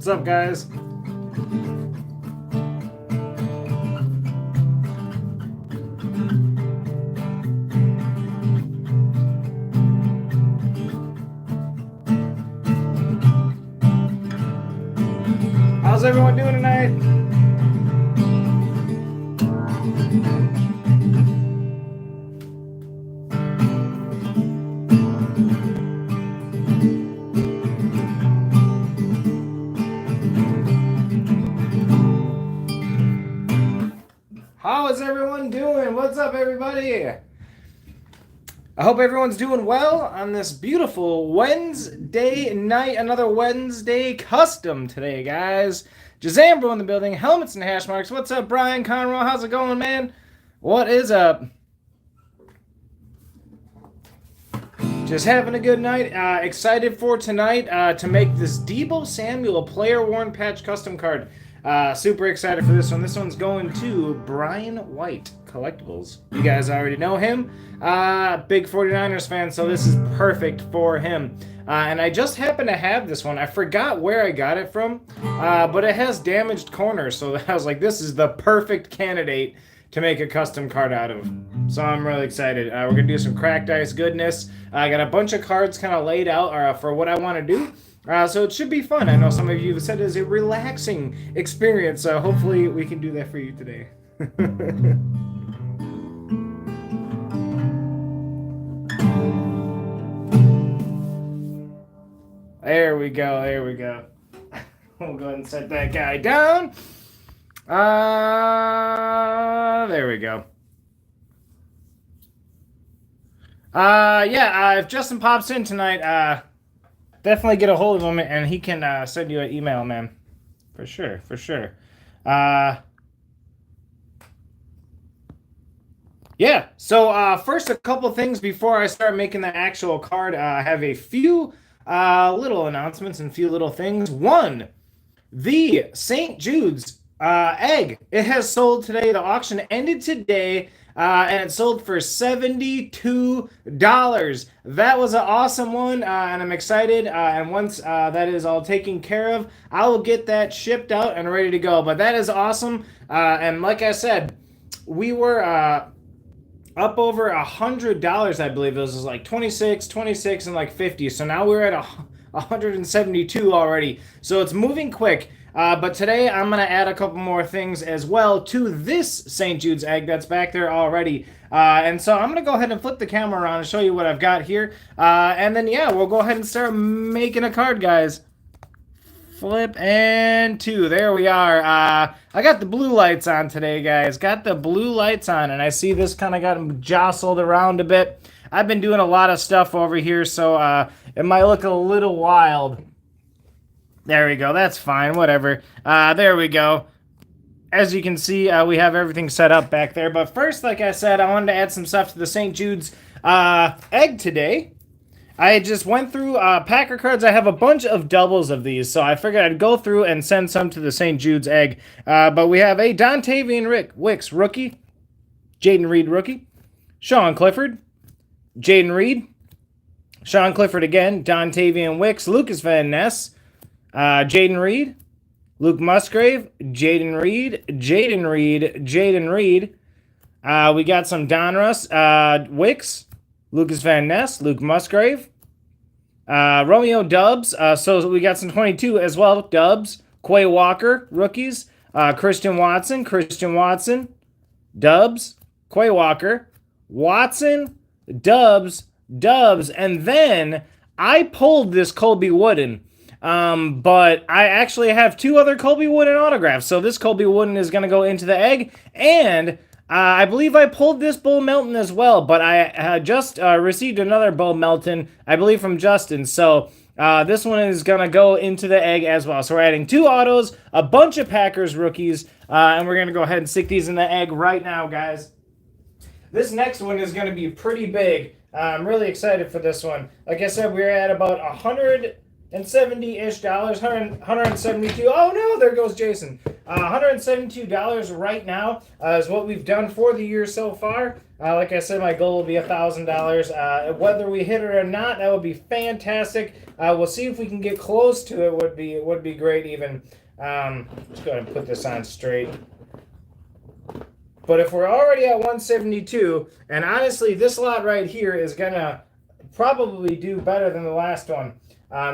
What's up, guys? How's everyone doing tonight? How is everyone doing? What's up, everybody? I hope everyone's doing well on this beautiful Wednesday night. Another Wednesday custom today, guys. Jazambro in the building. Helmets and hash marks. What's up, Brian Conroe? How's it going, man? What is up? Just having a good night. Excited for tonight to make this Deebo Samuel player-worn patch custom card. Super excited for this one. This one's going to Brian White Collectibles. You guys already know him. Big 49ers fan, so this is perfect for him. And I just happen to have this one. I forgot where I got it from, but it has damaged corners, so I was like, this is the perfect candidate to make a custom card out of. So I'm really excited. We're going to do some cracked ice goodness. I got a bunch of cards kind of laid out for what I want to do. So it should be fun. I know some of you have said it's a relaxing experience, so hopefully we can do that for you today. There we go, there we go. We'll go ahead and set that guy down. There we go. If Justin pops in tonight, definitely get a hold of him and he can send you an email, man. For sure, for sure. Yeah, so first a couple things before I start making the actual card. I have a few little announcements and a few little things. One, the St. Jude's egg. It has sold today. The auction ended today. And it sold for $72. That was an awesome one, and I'm excited. And once that is all taken care of, I will get that shipped out and ready to go. But that is awesome. And like I said, we were up over $100, I believe. It was like 26, and like 50. So now we're at 172 already. So it's moving quick. But today I'm going to add a couple more things as well to this St. Jude's egg that's back there already. And so I'm going to go ahead and flip the camera around and show you what I've got here. And then, yeah, we'll go ahead and start making a card, guys. Flip and two. There we are. I got the blue lights on today, guys. Got the blue lights on, and I see this kind of got jostled around a bit. I've been doing a lot of stuff over here, so it might look a little wild. There we go. That's fine. Whatever. There we go. As you can see, we have everything set up back there. But first, like I said, I wanted to add some stuff to the St. Jude's egg today. I just went through Packer cards. I have a bunch of doubles of these, so I figured I'd go through and send some to the St. Jude's egg. But we have a Dontavian Wicks rookie, Jaden Reed rookie, Sean Clifford, Jaden Reed, Sean Clifford again, Dontavian Wicks, Lucas Van Ness, Jaden Reed, Luke Musgrave, Jaden Reed, Jaden Reed, Jaden Reed. We got some Donruss, Wicks, Lucas Van Ness, Luke Musgrave, Romeo Dubs. So we got some 22 as well. Dubs, Quay Walker, rookies, Christian Watson, Dubs, Quay Walker, Watson, Dubs, and then I pulled this Colby Wooden. But I actually have two other Colby Wooden autographs. So this Colby Wooden is going to go into the egg. And I believe I pulled this Bull Melton as well. But I just received another Bull Melton, I believe from Justin. So this one is going to go into the egg as well. So we're adding two autos, a bunch of Packers rookies. And we're going to go ahead and stick these in the egg right now, guys. This next one is going to be pretty big. I'm really excited for this one. Like I said, we're at about 100... $170-ish, 172. Oh no, there goes Jason. $172 right now is what we've done for the year so far. Like I said, my goal will be $1,000. Whether we hit it or not, that would be fantastic. We'll see if we can get close to it. Would be great even. Let's go ahead and put this on straight. But if we're already at 172, and honestly, this lot right here is gonna probably do better than the last one.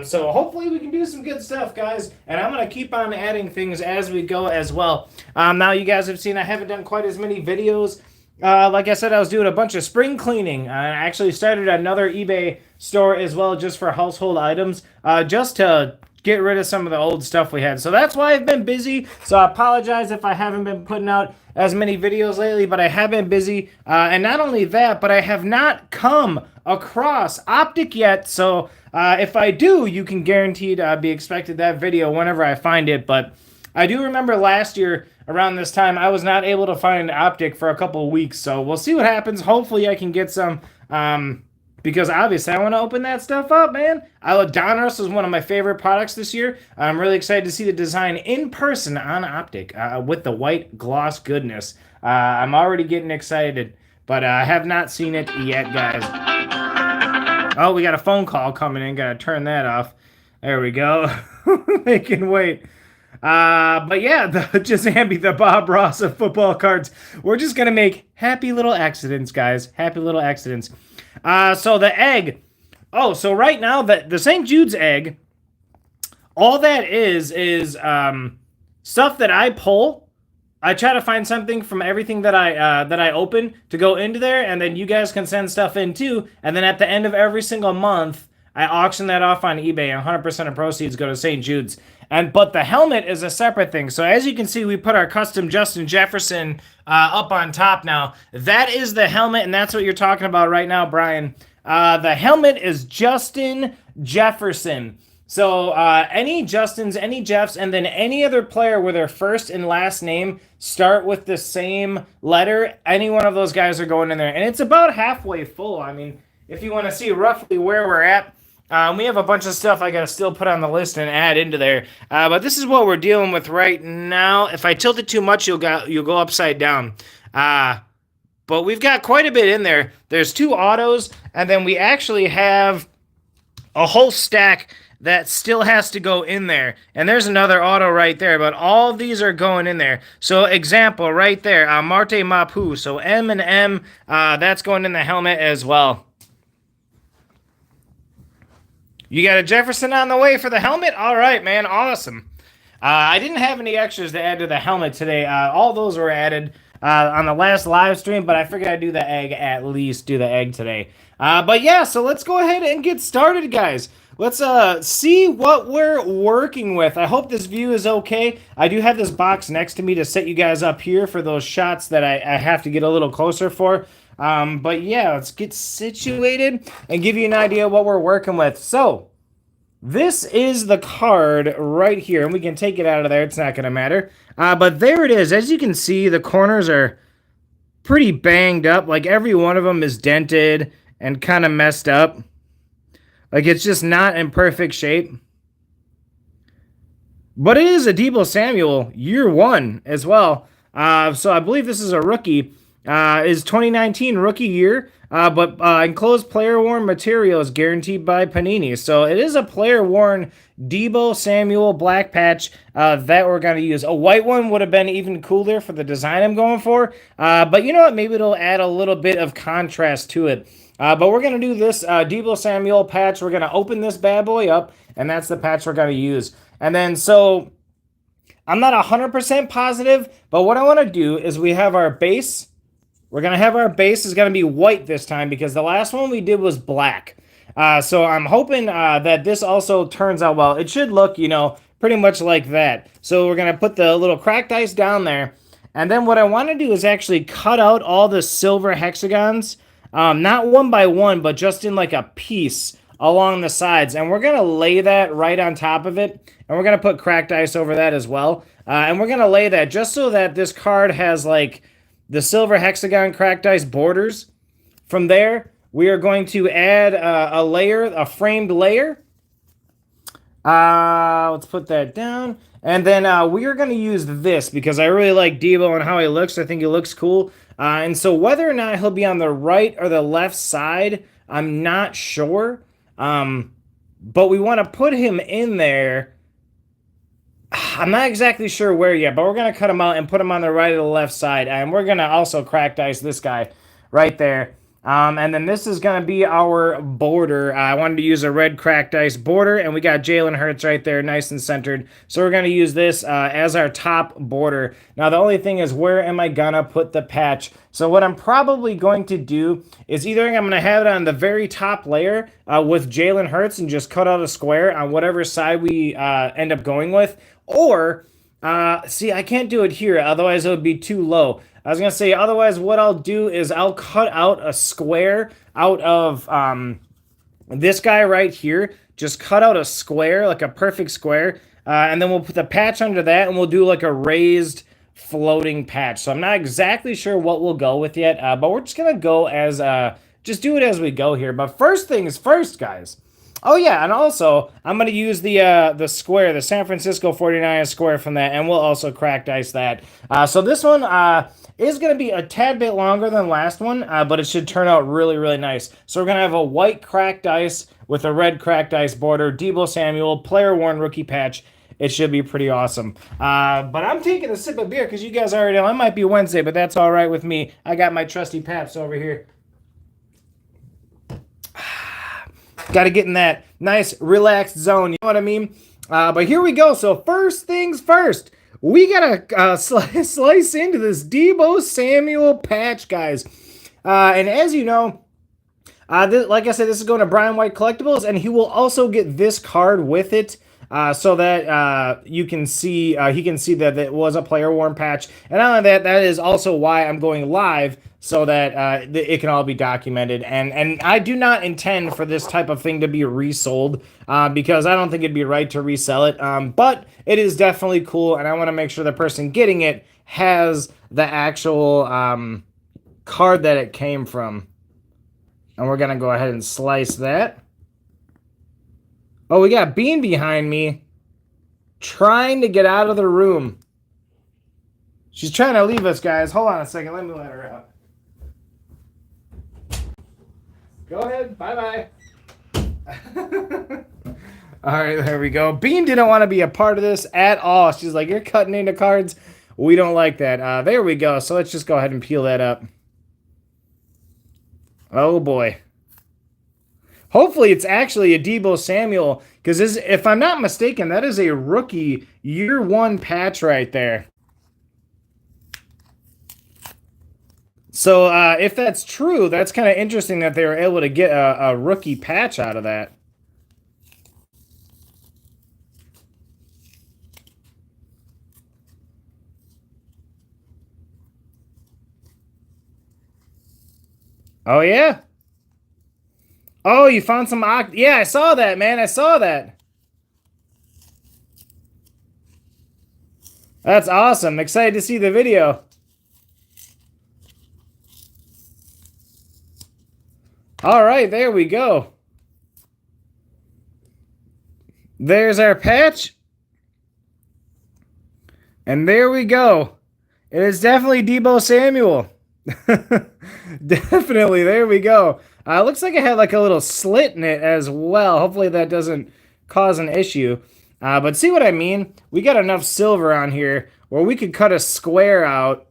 So hopefully we can do some good stuff, guys. And I'm going to keep on adding things as we go as well. Now you guys have seen I haven't done quite as many videos. Like I said, I was doing a bunch of spring cleaning. I actually started another eBay store as well just for household items. Just to get rid of some of the old stuff we had. So that's why I've been busy. So I apologize if I haven't been putting out as many videos lately, but I have been busy. And not only that, but I have not come across Optic yet. So if I do, you can guaranteed be expected that video whenever I find it. But I do remember last year around this time, I was not able to find Optic for a couple of weeks. So we'll see what happens. Hopefully I can get some, because obviously I want to open that stuff up, man. Donruss is one of my favorite products this year. I'm really excited to see the design in person on Optic with the white gloss goodness. I'm already getting excited, but I have not seen it yet, guys. Oh, we got a phone call coming in. Gotta turn that off. There we go. They can wait. But yeah, just hand me the Bob Ross of football cards. We're just gonna make happy little accidents, guys. Happy little accidents. So the egg. Oh, so right now the St. Jude's egg, all that is stuff that I pull. I try to find something from everything that I open to go into there, and then you guys can send stuff in too. And then at the end of every single month, I auction that off on eBay, and 100% of proceeds go to St. Jude's. But the helmet is a separate thing. So as you can see, we put our custom Justin Jefferson up on top now. That is the helmet, and that's what you're talking about right now, Brian. The helmet is Justin Jefferson. So any Justins, any Jeffs, and then any other player where their first and last name start with the same letter, any one of those guys are going in there. And it's about halfway full. I mean, if you want to see roughly where we're at, we have a bunch of stuff I got to still put on the list and add into there. But this is what we're dealing with right now. If I tilt it too much, you'll go upside down. But we've got quite a bit in there. There's 2 autos, and then we actually have a whole stack that still has to go in there. And there's another auto right there, but all of these are going in there. So example right there, Marte Mapu. So M and M, that's going in the helmet as well. You got a Jefferson on the way for the helmet? All right, man, awesome. I didn't have any extras to add to the helmet today. All those were added on the last live stream, but I figured I'd do the egg at least, do the egg today. But yeah, so let's go ahead and get started, guys. Let's see what we're working with. I hope this view is okay. I do have this box next to me to set you guys up here for those shots that I have to get a little closer for. But yeah, let's get situated and give you an idea of what we're working with. So this is the card right here, and we can take it out of there. It's not going to matter. But there it is. As you can see, the corners are pretty banged up. Like every one of them is dented and kind of messed up. Like, it's just not in perfect shape. But it is a Deebo Samuel year 1 as well. So I believe this is a rookie. Is 2019 rookie year. But enclosed player-worn material is guaranteed by Panini. So it is a player-worn Deebo Samuel black patch that we're going to use. A white one would have been even cooler for the design I'm going for. But you know what? Maybe it'll add a little bit of contrast to it. But we're going to do this Deebo Samuel patch. We're going to open this bad boy up, and that's the patch we're going to use. And then, so, I'm not 100% positive, but what I want to do is we have our base. We're going to have our base is going to be white this time because the last one we did was black. So I'm hoping that this also turns out well. It should look, you know, pretty much like that. So we're going to put the little cracked ice down there. And then what I want to do is actually cut out all the silver hexagons. Not one by one, but just in like a piece along the sides. And we're going to lay that right on top of it. And we're going to put cracked ice over that as well. And we're going to lay that just so that this card has like the silver hexagon cracked ice borders. From there, we are going to add a layer, a framed layer. Let's put that down. And then we are going to use this because I really like Deebo and how he looks. I think he looks cool. And so whether or not he'll be on the right or the left side, I'm not sure. But we want to put him in there. I'm not exactly sure where yet, but we're going to cut him out and put him on the right or the left side. And we're going to also crack dice this guy right there. And then this is going to be our border. I wanted to use a red cracked ice border, and we got Jalen Hurts right there, nice and centered. So we're going to use this as our top border. Now, the only thing is, where am I going to put the patch? So what I'm probably going to do is either I'm going to have it on the very top layer with Jalen Hurts and just cut out a square on whatever side we end up going with, or see, I can't do it here, otherwise it would be too low. I was going to say, otherwise what I'll do is I'll cut out a square out of this guy right here. Just cut out a square, like a perfect square, and then we'll put the patch under that, and we'll do like a raised floating patch. So I'm not exactly sure what we'll go with yet, but we're just going to go as, just do it as we go here. But first things first, guys. Oh yeah, and also I'm gonna use the square, the San Francisco 49ers square from that, and we'll also crack dice that. So this one is gonna be a tad bit longer than last one, but it should turn out really, really nice. So we're gonna have a white cracked dice with a red cracked dice border, Deebo Samuel, player worn rookie patch. It should be pretty awesome. But I'm taking a sip of beer because you guys already know it might be Wednesday, but that's all right with me. I got my trusty Paps over here. Got to get in that nice, relaxed zone. You know what I mean? But here we go. So first things first, we got to slice into this Deebo Samuel patch, guys. And as you know, like I said, this is going to Brian White Collectibles, and he will also get this card with it. So that you can see, he can see that it was a player worn patch. And not only that, that is also why I'm going live, so that it can all be documented. And I do not intend for this type of thing to be resold, because I don't think it'd be right to resell it. But it is definitely cool, and I want to make sure the person getting it has the actual card that it came from. And we're going to go ahead and slice that. Oh, we got Bean behind me trying to get out of the room. She's trying to leave us, guys. Hold on a second. Let me let her out. Go ahead. Bye-bye. All right, there we go. Bean didn't want to be a part of this at all. She's like, you're cutting into cards. We don't like that. There we go. So let's just go ahead and peel that up. Oh, boy. Hopefully it's actually a Deebo Samuel, because if I'm not mistaken, that is a rookie year one patch right there. So if that's true, that's kind of interesting that they were able to get a rookie patch out of that. Oh, yeah? Oh, you found some... Yeah, I saw that, man. I saw that. That's awesome. Excited to see the video. All right, there we go. There's our patch. And there we go. It is definitely Deebo Samuel. Definitely, there we go. Looks like it had like a little slit in it as well. Hopefully that doesn't cause an issue. But see what I mean? We got enough silver on here where we could cut a square out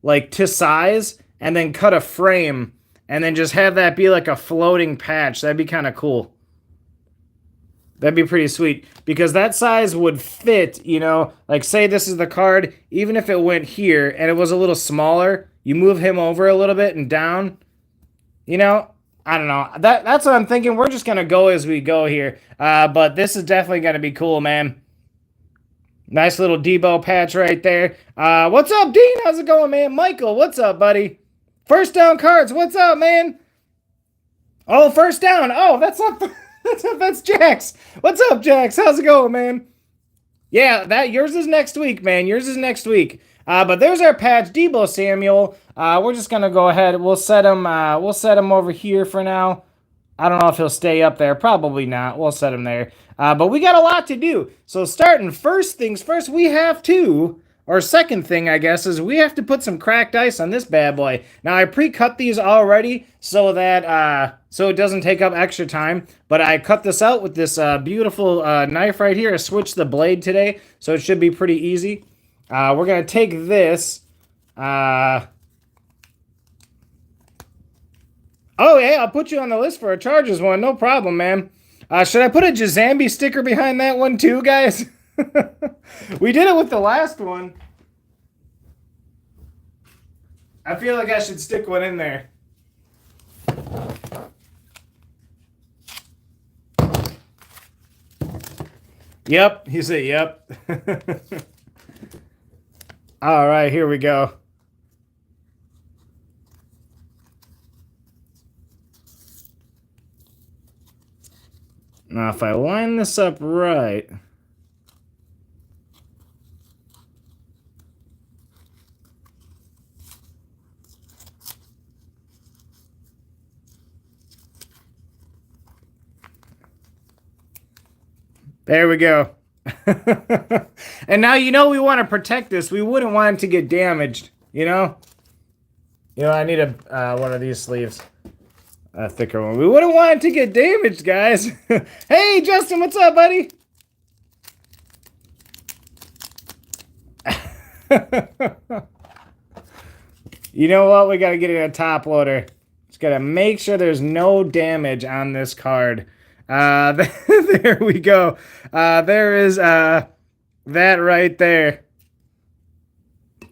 like to size and then cut a frame and then just have that be like a floating patch. That'd be kind of cool. That'd be pretty sweet, because that size would fit, you know, like say this is the card, even if it went here and it was a little smaller, you move him over a little bit and down, you know, I don't know. That's what I'm thinking. We're just going to go as we go here. But this is definitely going to be cool, man. Nice little Deebo patch right there. What's up, Dean? How's it going, man? Michael, what's up, buddy? First down cards. What's up, man? Oh, first down. Oh, that's up. That's Jax. What's up, Jax? How's it going, man? Yeah, yours is next week, man. Yours is next week. But there's our patch, Deebo Samuel. We're just gonna go ahead. We'll set him over here for now. I don't know if he'll stay up there. Probably not. We'll set him there. But we got a lot to do. So starting first things first, we have to, or second thing, I guess, is we have to put some cracked ice on this bad boy. Now, I pre-cut these already so that, so it doesn't take up extra time. But I cut this out with this beautiful knife right here. I switched the blade today, so it should be pretty easy. We're going to take this. Oh, hey, I'll put you on the list for a Chargers one. No problem, man. Should I put a Jazambi sticker behind that one too, guys? We did it with the last one. I feel like I should stick one in there. Yep, he said yep. All right, here we go. Now, if I line this up right... There we go. And now you know we want to protect this. We wouldn't want it to get damaged, you know? You know, I need a one of these sleeves. A thicker one. We wouldn't want it to get damaged, guys. Hey, Justin, what's up, buddy? You know what? We got to get it a top loader. Just got to make sure there's no damage on this card. There we go. There is that right there.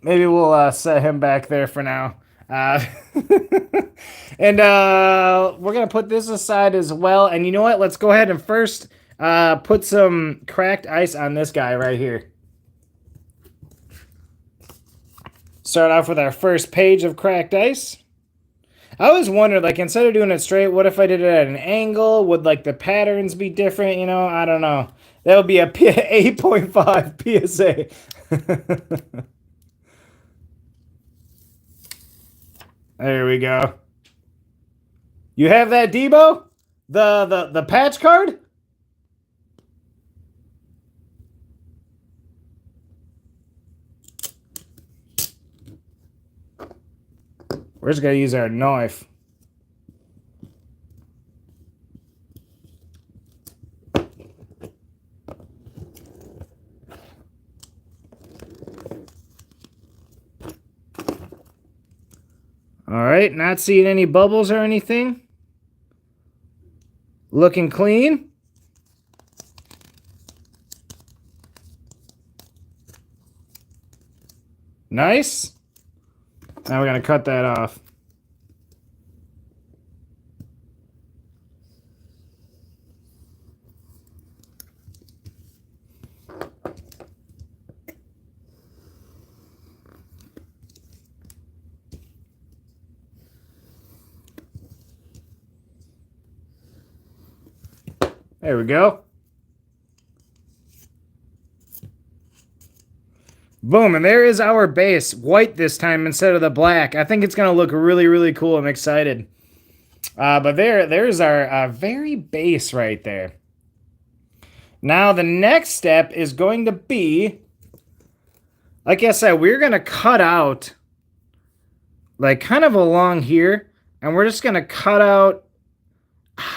Maybe we'll set him back there for now. And we're going to put this aside as well. And you know what? Let's go ahead and first put some cracked ice on this guy right here. Start off with our first page of cracked ice. I always wondered, like, instead of doing it straight, what if I did it at an angle? Would, like, the patterns be different? You know, I don't know. That would be a 8.5 PSA. There we go. You have that, Deebo? The patch card? We're just going to use our knife. All right, not seeing any bubbles or anything. Looking clean. Nice. Now we're going to cut that off. There we go. Boom, and there is our base. White this time instead of the black. I think it's going to look really, really cool. I'm excited. But there's our very base right there. Now, the next step is going to be, like I said, we're going to cut out, like, kind of along here. And we're just going to cut out.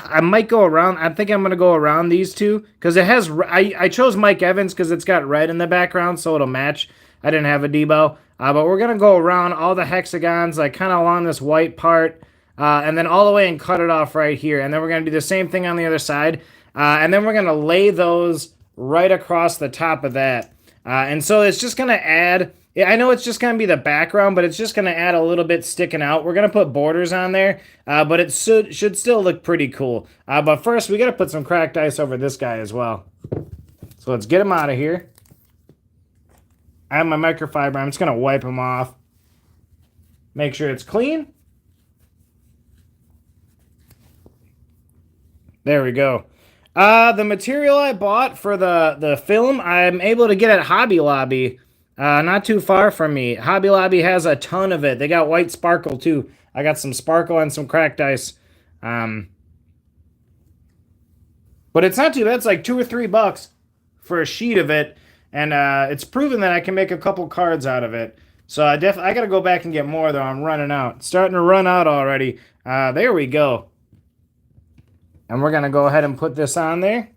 I might go around. I think I'm going to go around these two. Because it has, I chose Mike Evans because it's got red in the background. So it'll match. I didn't have a Deebo. But we're going to go around all the hexagons. Like kind of along this white part. And then all the way and cut it off right here. And then we're going to do the same thing on the other side. And then we're going to lay those right across the top of that. And so it's just going to add... Yeah, I know it's just going to be the background, but it's just going to add a little bit sticking out. We're going to put borders on there, but it should still look pretty cool. But first, we got to put some cracked ice over this guy as well. So let's get him out of here. I have my microfiber. I'm just going to wipe him off. Make sure it's clean. There we go. The material I bought for the film, I'm able to get at Hobby Lobby. Not too far from me. Hobby Lobby has a ton of it. They got white sparkle, too. I got some sparkle and some cracked ice. But it's not too bad. It's like $2 or $3 for a sheet of it, and it's proven that I can make a couple cards out of it. So I got to go back and get more though. I'm running out. It's starting to run out already. There we go. And we're gonna go ahead and put this on there.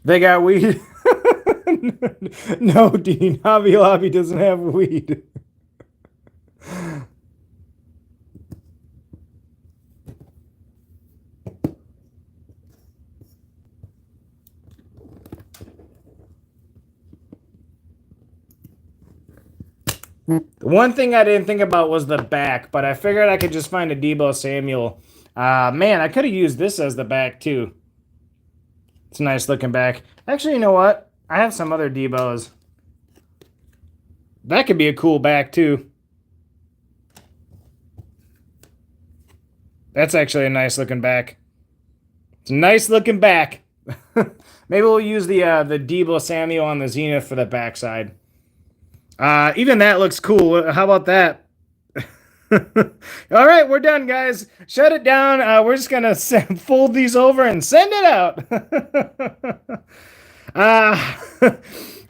They got weed. No, Dean. Hobby Lobby doesn't have weed. One thing I didn't think about was the back, but I figured I could just find a Deebo Samuel. Man, I could have used this as the back too. It's a nice looking back. Actually, you know what? I have some other Deebos. That could be a cool back too. That's actually a nice looking back. It's a nice looking back. Maybe we'll use the Deebo Samuel on the Zenith for the backside. Even that looks cool. How about that? All right, we're done, guys. Shut it down. We're just gonna fold these over and send it out.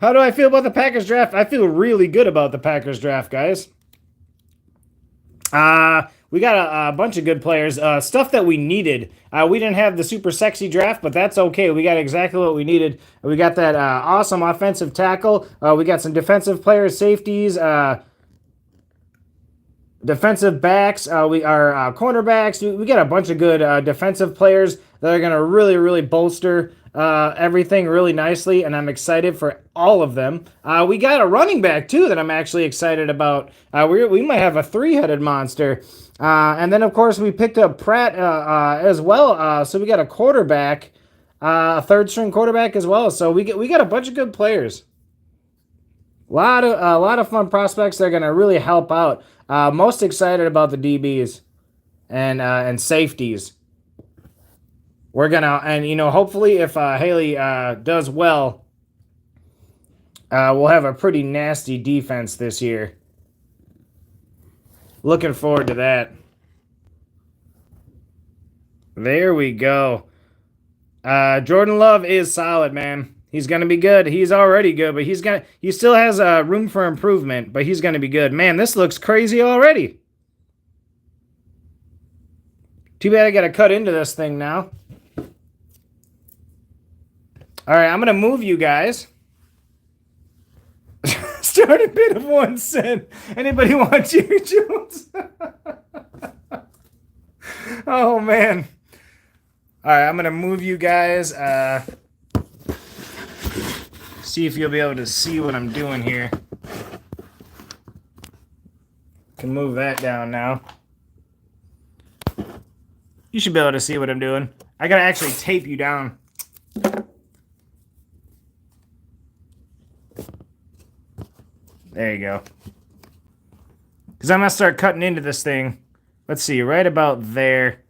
How do I feel about the Packers draft? I feel really good about the Packers draft, guys. We got a bunch of good players. Stuff that we needed. We didn't have the super sexy draft, but that's okay. We got exactly what we needed. We got that awesome offensive tackle. We got some defensive players, safeties, defensive backs. We are cornerbacks. We got a bunch of good defensive players that are going to really, really bolster everything really nicely, and I'm excited for all of them. We got a running back, too, that I'm actually excited about. We might have a three-headed monster. And then, of course, we picked up Pratt as well. So we got a quarterback, a third-string quarterback as well. So we got a bunch of good players. A lot of fun prospects that are going to really help out. Most excited about the DBs and safeties. We're gonna, and hopefully if Haley does well, we'll have a pretty nasty defense this year. Looking forward to that. There we go. Jordan Love is solid, man. He's gonna be good. He's already good, but he still has room for improvement, but he's gonna be good. Man, this looks crazy already. Too bad I gotta cut into this thing now. All right, I'm going to move you guys. Starting bid of 1 cent. Anybody want Jerry Jones? Oh, man. All right, I'm going to move you guys. See if you'll be able to see what I'm doing here. Can move that down now. You should be able to see what I'm doing. I got to actually tape you down. There you go. Because I'm going to start cutting into this thing. Let's see, right about there.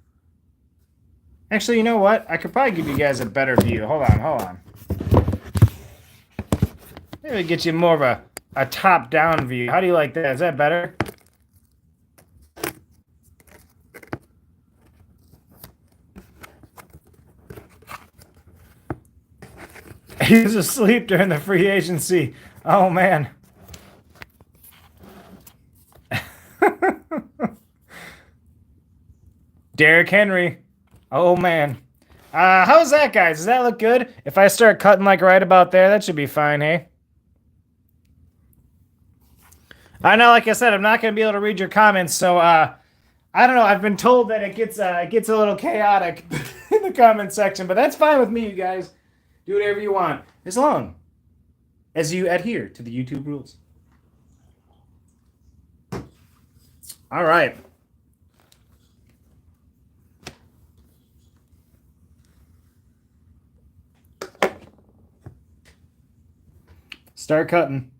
Actually, you know what? I could probably give you guys a better view. Hold on. Maybe get you more of a top-down view. How do you like that? Is that better? He was asleep during the free agency. Oh, man. Derrick Henry. Oh, man. How's that, guys? Does that look good? If I start cutting like right about there, that should be fine, hey? I know, like I said, I'm not going to be able to read your comments, so I don't know. I've been told that it gets a little chaotic in the comment section, but that's fine with me, you guys. Do whatever you want, as long as you adhere to the YouTube rules. All right. Start cutting.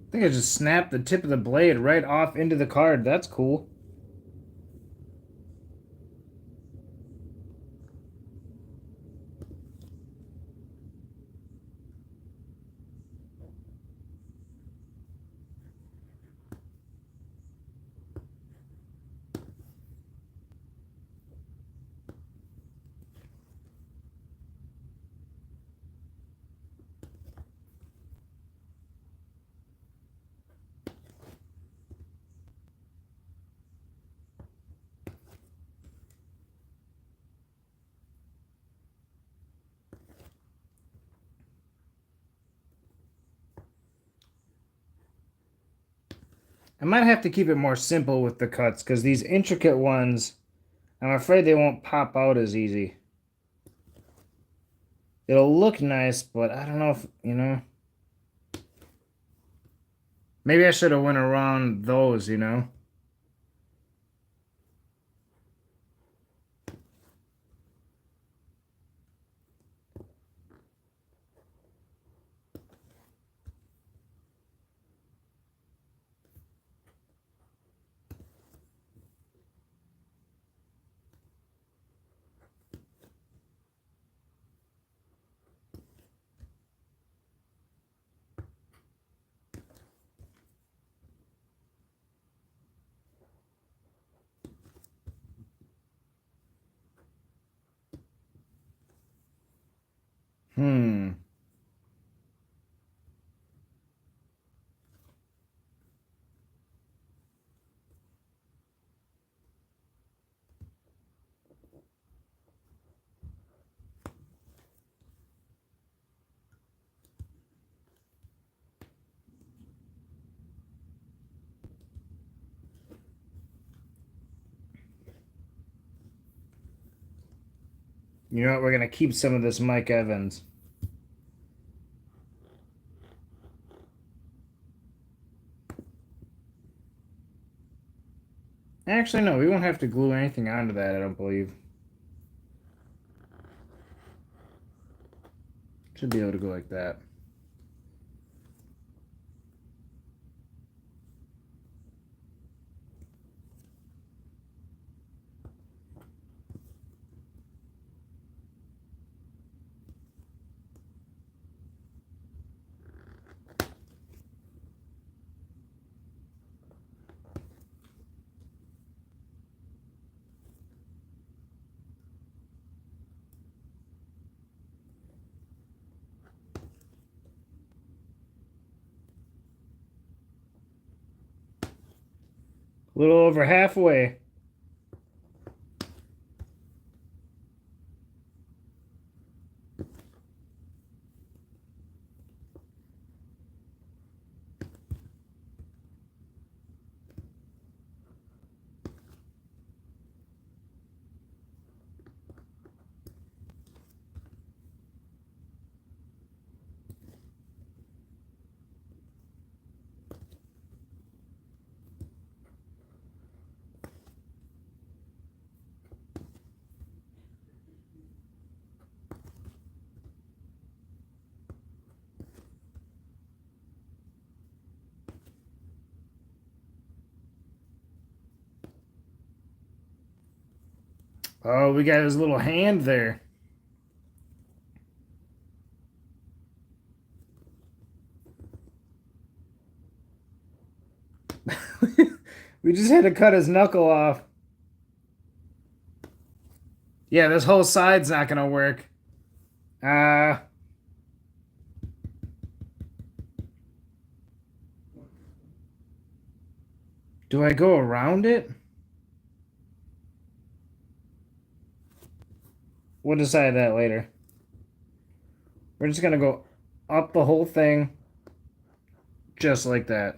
I think I just snapped the tip of the blade right off into the card. That's cool. I might have to keep it more simple with the cuts because these intricate ones, I'm afraid they won't pop out as easy. It'll look nice, but I don't know if, you know. Maybe I should have went around those, you know. Hmm. You know what? We're going to keep some of this Mike Evans. Actually, no, we won't have to glue anything onto that, I don't believe. Should be able to go like that. A little over halfway. Oh, we got his little hand there. We just had to cut his knuckle off. Yeah, this whole side's not gonna work. Uh, do I go around it? We'll decide that later. We're just gonna go up the whole thing, just like that.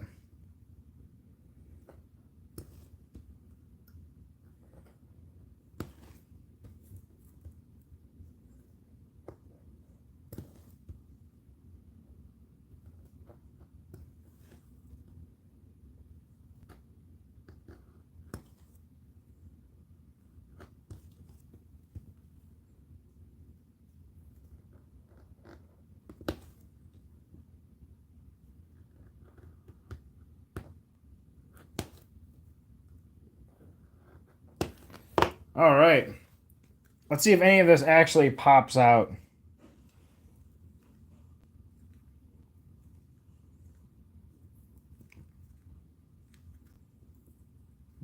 All right. Let's see if any of this actually pops out.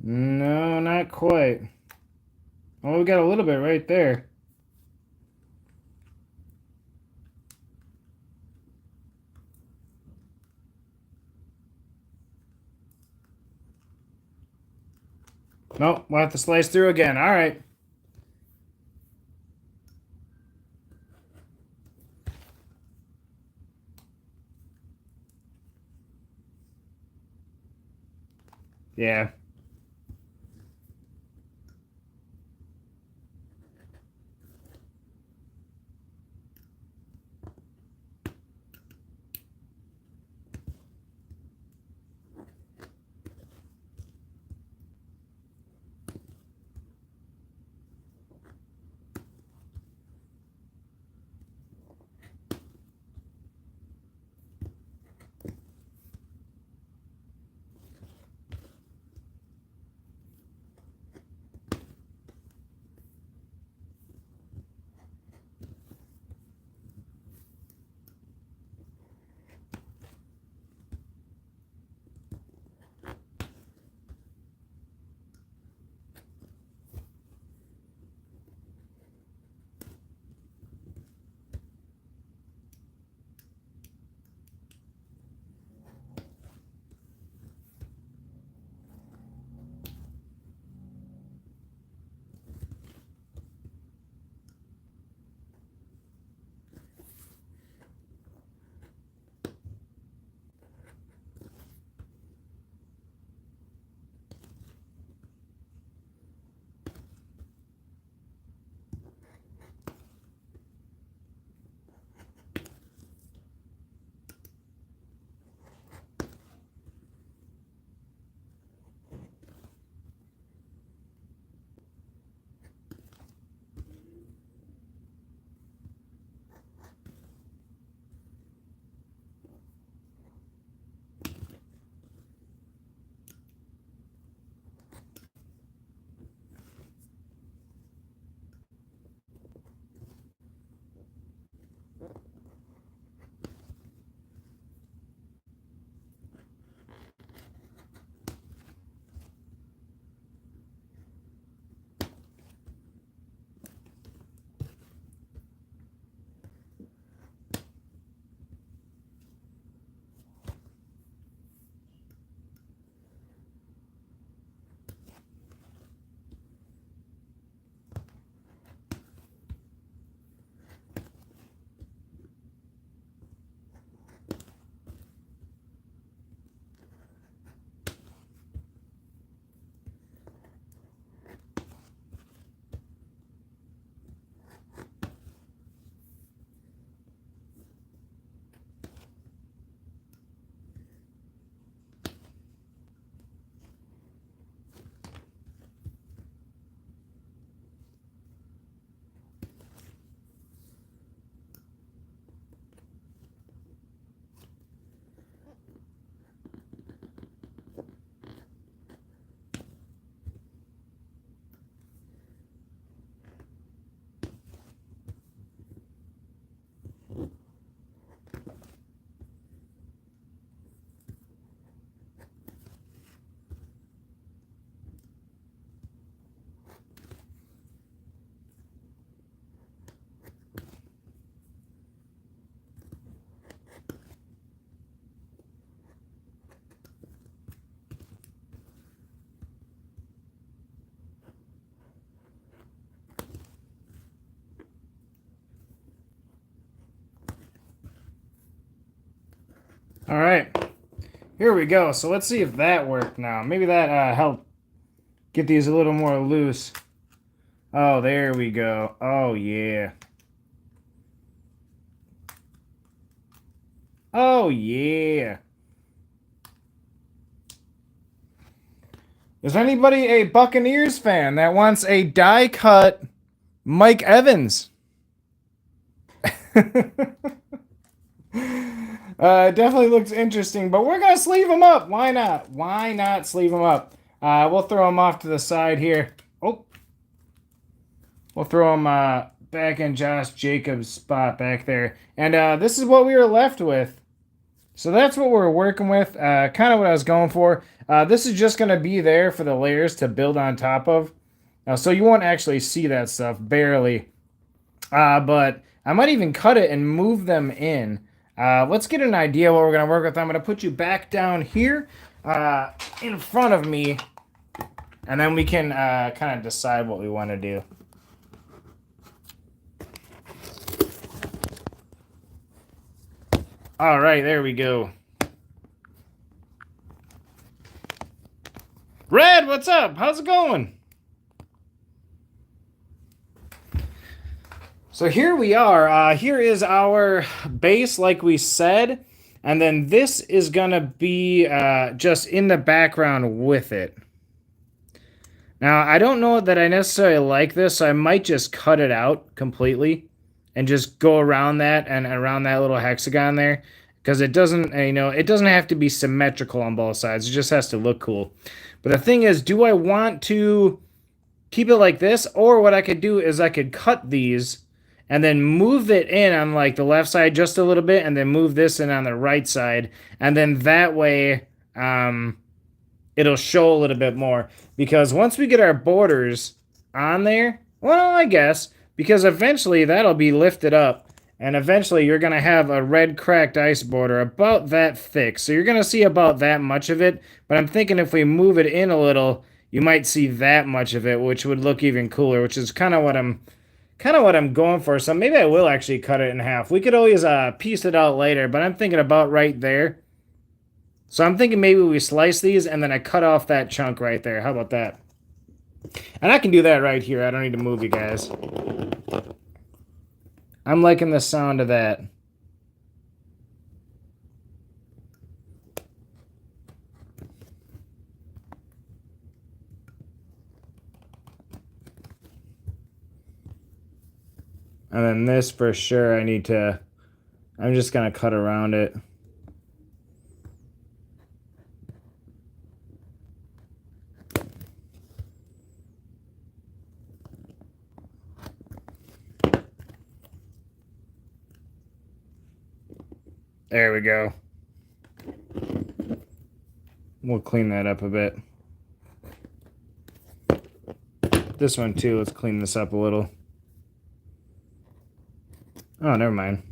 No, not quite. Oh, we got a little bit right there. Nope, we'll have to slice through again. All right. Yeah. All right, here we go. So let's see if that worked now. Maybe that helped get these a little more loose. Oh, there we go. Oh, yeah. Oh, yeah. Is anybody a Buccaneers fan that wants a die-cut Mike Evans? It definitely looks interesting, but we're going to sleeve him up. Why not? Why not sleeve him up? We'll throw him off to the side here. Oh. We'll throw him back in Josh Jacobs' spot back there. And this is what we were left with. So that's what we're working with. Kind of what I was going for. This is just going to be there for the layers to build on top of. So you won't actually see that stuff, barely. But I might even cut it and move them in. Let's get an idea what we're going to work with. I'm going to put you back down here in front of me. And then we can kind of decide what we want to do. All right, there we go. Red, what's up? How's it going? So here we are. Here is our base, like we said. And then this is going to be just in the background with it. Now, I don't know that I necessarily like this, so I might just cut it out completely and just go around that and around that little hexagon there. Because it doesn't, it doesn't have to be symmetrical on both sides. It just has to look cool. But the thing is, do I want to keep it like this? Or what I could do is I could cut these and then move it in on like the left side just a little bit and then move this in on the right side. And then that way it'll show a little bit more. Because once we get our borders on there, well, I guess, because eventually that'll be lifted up. And eventually you're going to have a red cracked ice border about that thick. So you're going to see about that much of it. But I'm thinking if we move it in a little, you might see that much of it, which would look even cooler, which is kind of what I'm going for. So maybe I will actually cut it in half. We could always piece it out later, but I'm thinking about right there. So I'm thinking maybe we slice these and then I cut off that chunk right there. How about that? And I can do that right here. I don't need to move you guys. I'm liking the sound of that. And then this for sure I'm just going to cut around it. There we go. We'll clean that up a bit. This one too, let's clean this up a little. Oh, never mind.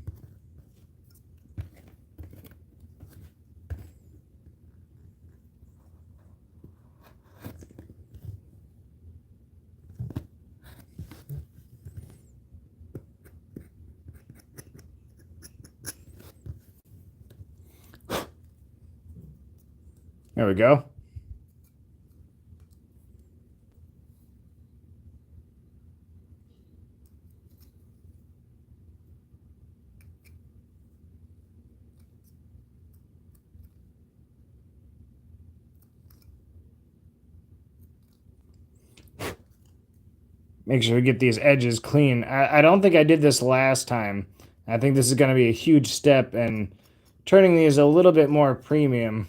There we go. Make sure we get these edges clean. I don't think I did this last time. I think this is going to be a huge step in turning these a little bit more premium.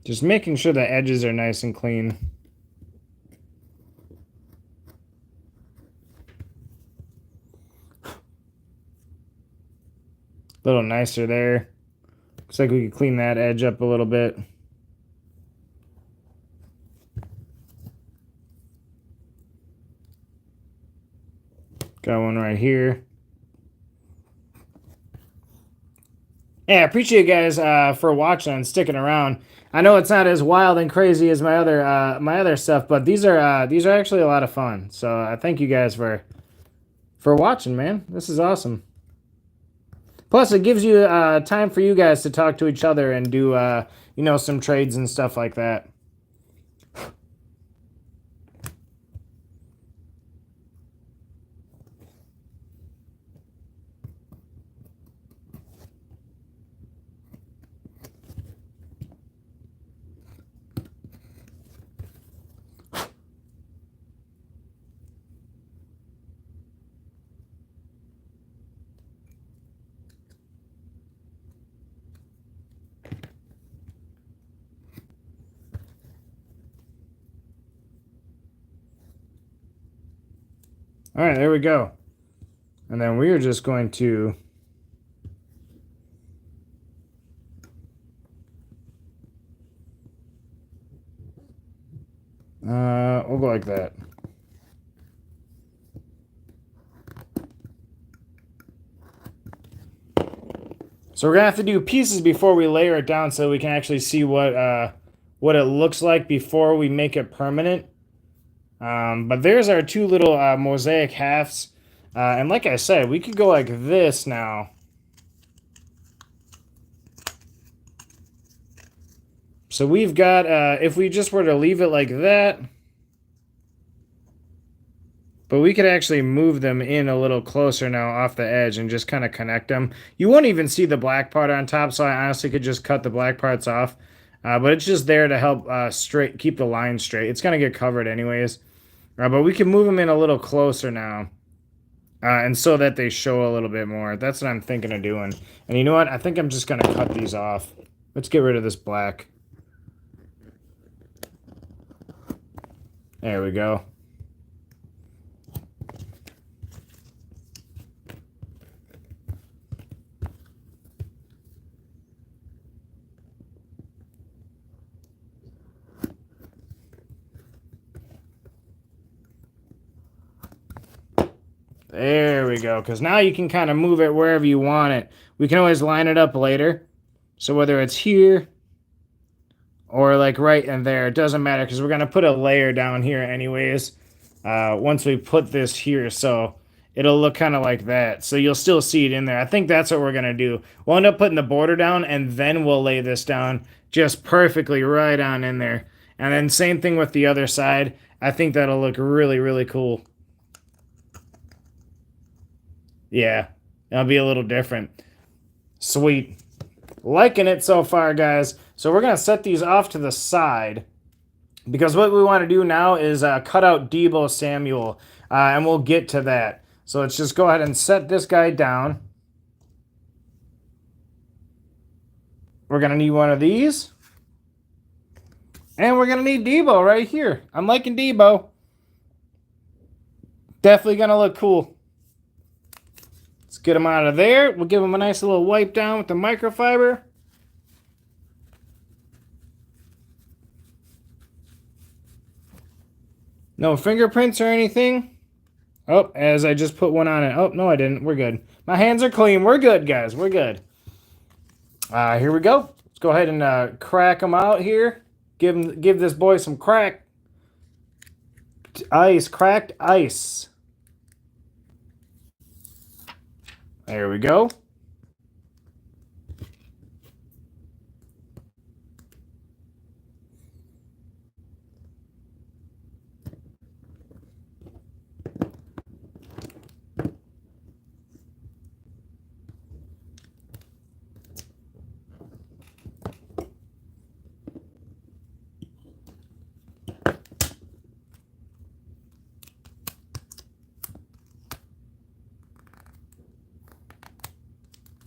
Just making sure the edges are nice and clean. A little nicer there. Looks like we could clean that edge up a little bit. Got one right here. Yeah, I appreciate you guys for watching and sticking around. I know it's not as wild and crazy as my other stuff, but these are actually a lot of fun. So I thank you guys for watching, man. This is awesome. Plus, it gives you time for you guys to talk to each other and do, you know, some trades and stuff like that. All right, there we go. And then we are just going to we'll go like that. So we're gonna have to do pieces before we layer it down so we can actually see what it looks like before we make it permanent. But there's our two little mosaic halves. And like I said, we could go like this now. So we've got, if we just were to leave it like that, but we could actually move them in a little closer now off the edge and just kind of connect them. You won't even see the black part on top, so I honestly could just cut the black parts off. But it's just there to help keep the line straight. It's going to get covered anyways. But we can move them in a little closer now. And so that they show a little bit more. That's what I'm thinking of doing. And you know what? I think I'm just going to cut these off. Let's get rid of this black. There we go. There we go, because now you can kind of move it wherever you want it. We can always line it up later. So whether it's here or like right in there, it doesn't matter because we're going to put a layer down here anyways once we put this here. So it'll look kind of like that. So you'll still see it in there. I think that's what we're going to do. We'll end up putting the border down and then we'll lay this down just perfectly right on in there. And then same thing with the other side. I think that'll look really, really cool. Yeah, it'll be a little different. Sweet. Liking it so far, guys. So we're going to set these off to the side because what we want to do now is cut out Deebo Samuel, and we'll get to that. So let's just go ahead and set this guy down. We're going to need one of these. And we're going to need Deebo right here. I'm liking Deebo. Definitely going to look cool. Let's get them out of there. We'll give them a nice little wipe down with the microfiber. No fingerprints or anything. Oh, as I just put one on it. Oh, no, I didn't. We're good. My hands are clean. We're good, guys. We're good. Here we go. Let's go ahead and crack them out here. Give this boy some cracked ice. There we go.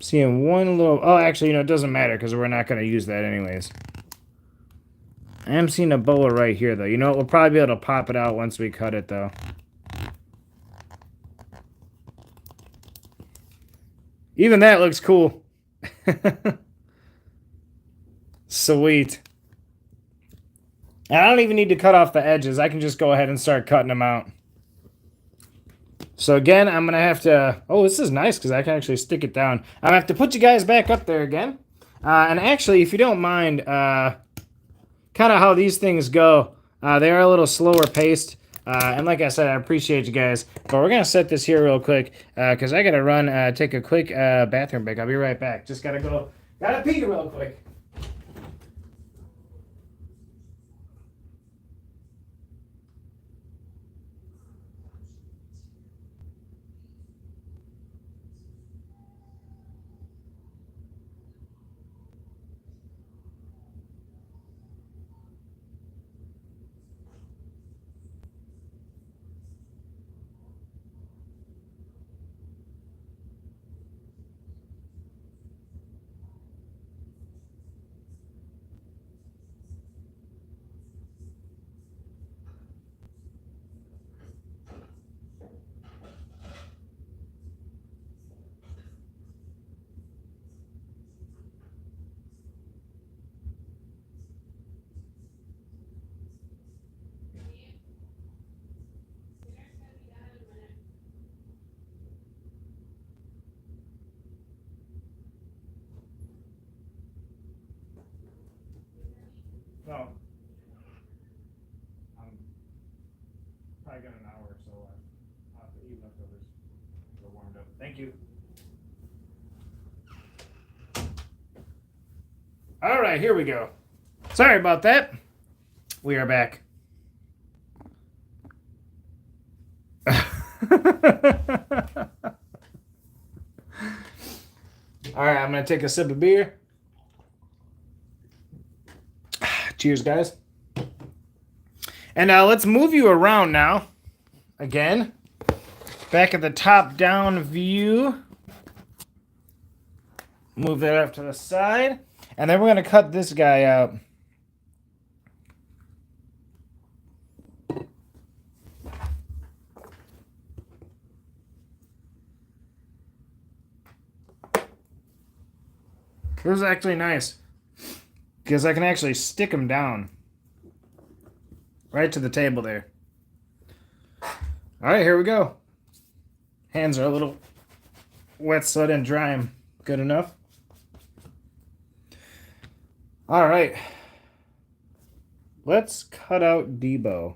Seeing one little... Oh, actually, you know, it doesn't matter because we're not going to use that anyways. I am seeing a boa right here, though. You know what? We'll probably be able to pop it out once we cut it, though. Even that looks cool. Sweet. And I don't even need to cut off the edges. I can just go ahead and start cutting them out. So again, I'm going to have to... Oh, this is nice because I can actually stick it down. I'm going to have to put you guys back up there again. And actually, if you don't mind, kind of how these things go, they are a little slower paced. And like I said, I appreciate you guys. But we're going to set this here real quick because I got to run, take a quick bathroom break. I'll be right back. Just got to go. Got to pee real quick. No. I'm probably got an hour or so left. I'll have to eat leftovers. Get warmed up. Thank you. All right, here we go. Sorry about that. We are back. All right, I'm going to take a sip of beer. Cheers, guys. And let's move you around now. Again. Back at the top-down view. Move that up to the side. And then we're going to cut this guy out. This is actually nice. Because I can actually stick them down. Right to the table there. Alright, here we go. Hands are a little wet so I didn't dry them good enough. Alright. Let's cut out Deebo.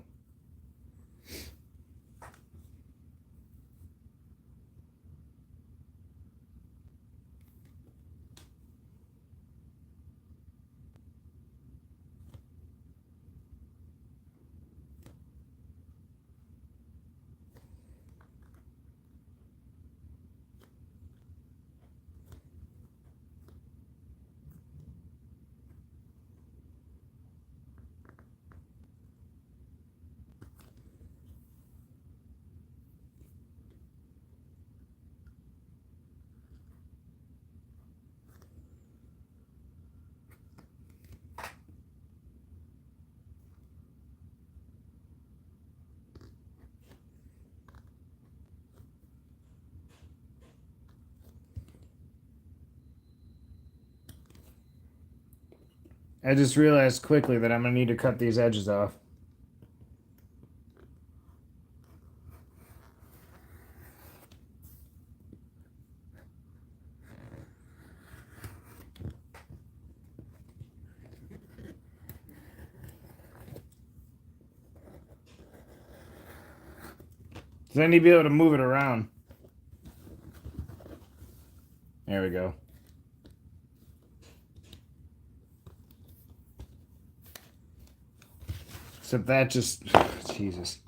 I just realized quickly that I'm going to need to cut these edges off. So I need to be able to move it around. There we go. Except that just... Jesus.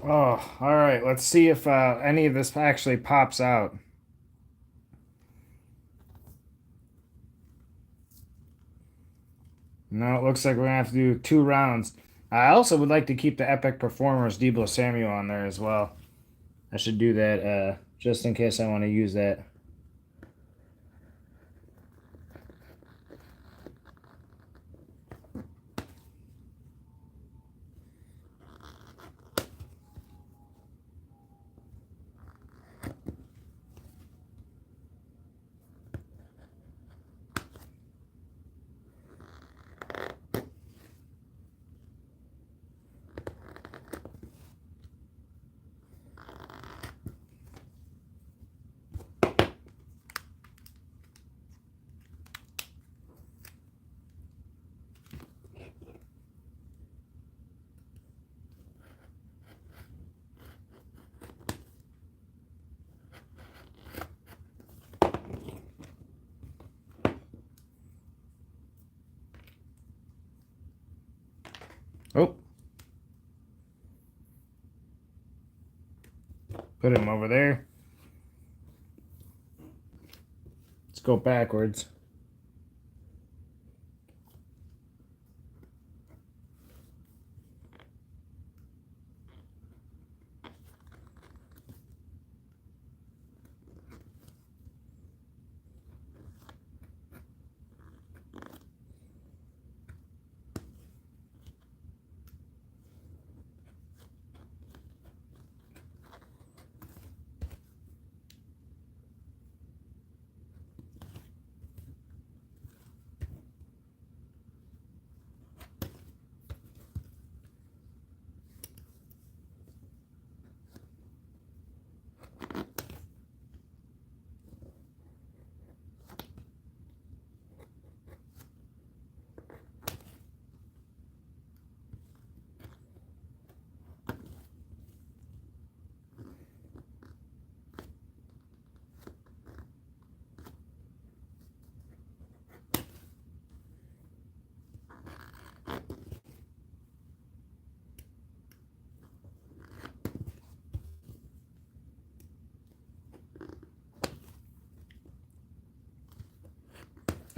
Oh, all right. Let's see if any of this actually pops out. No, it looks like we're gonna have to do 2 rounds. I also would like to keep the epic performers Deebo Samuel on there as well. I should do that just in case I want to use that. Oh, put him over there. Let's go backwards.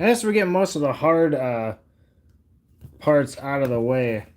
I guess we're getting most of the hard parts out of the way.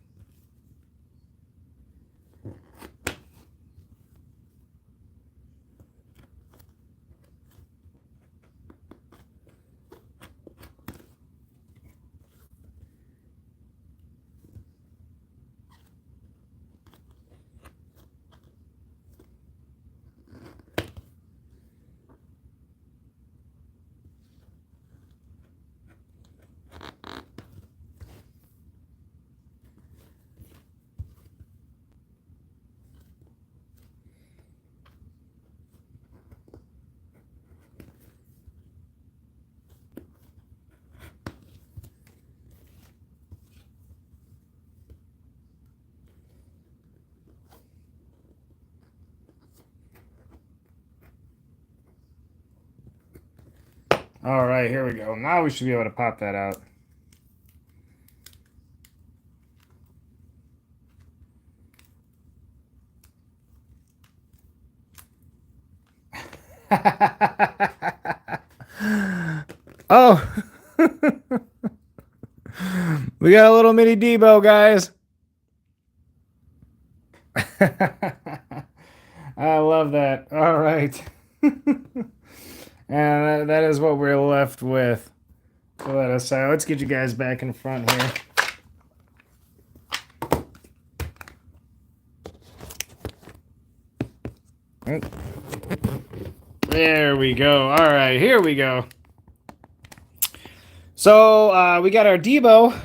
All right, here we go. Now we should be able to pop that out. Oh, we got a little mini Deebo, guys. I love that. All right. And that is what we're left with. So let's get you guys back in front here. There we go. All right, here we go. So we got our Deebo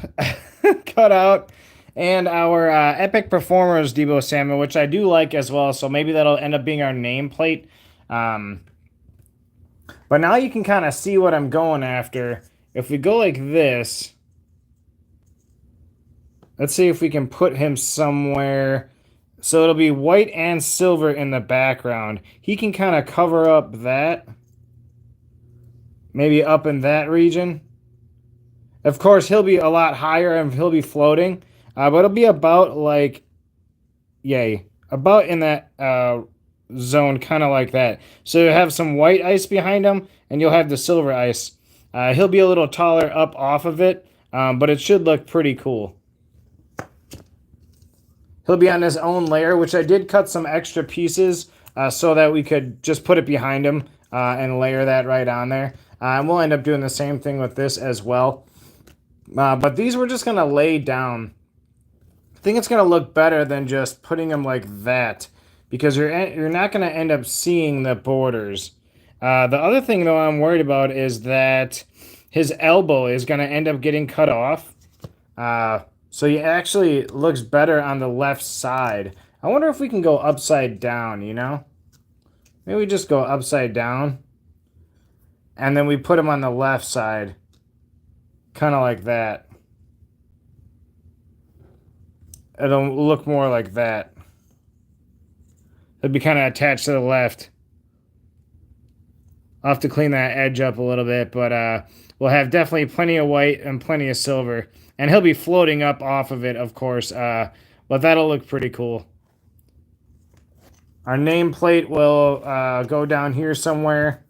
cut out and our Epic Performers Deebo Samuel, which I do like as well. So maybe that'll end up being our nameplate. But now you can kind of see what I'm going after. If we go like this, let's see if we can put him somewhere. So it'll be white and silver in the background. He can kind of cover up that. Maybe up in that region. Of course, he'll be a lot higher and he'll be floating. But it'll be about like, yay, about in that zone, kind of like that. So you have some white ice behind him, and you'll have the silver ice. He'll be a little taller up off of it, but it should look pretty cool. He'll be on his own layer, which I did cut some extra pieces so that we could just put it behind him and layer that right on there. And we'll end up doing the same thing with this as well. But these we're just going to lay down. I think it's going to look better than just putting them like that, because you're not going to end up seeing the borders. The other thing, though, I'm worried about is that his elbow is going to end up getting cut off. So he actually looks better on the left side. I wonder if we can go upside down, you know? Maybe we just go upside down. And then we put him on the left side. Kind of like that. It'll look more like that. It'll be kind of attached to the left. I'll have to clean that edge up a little bit, but we'll have definitely plenty of white and plenty of silver. And he'll be floating up off of it, of course, but that'll look pretty cool. Our nameplate will go down here somewhere.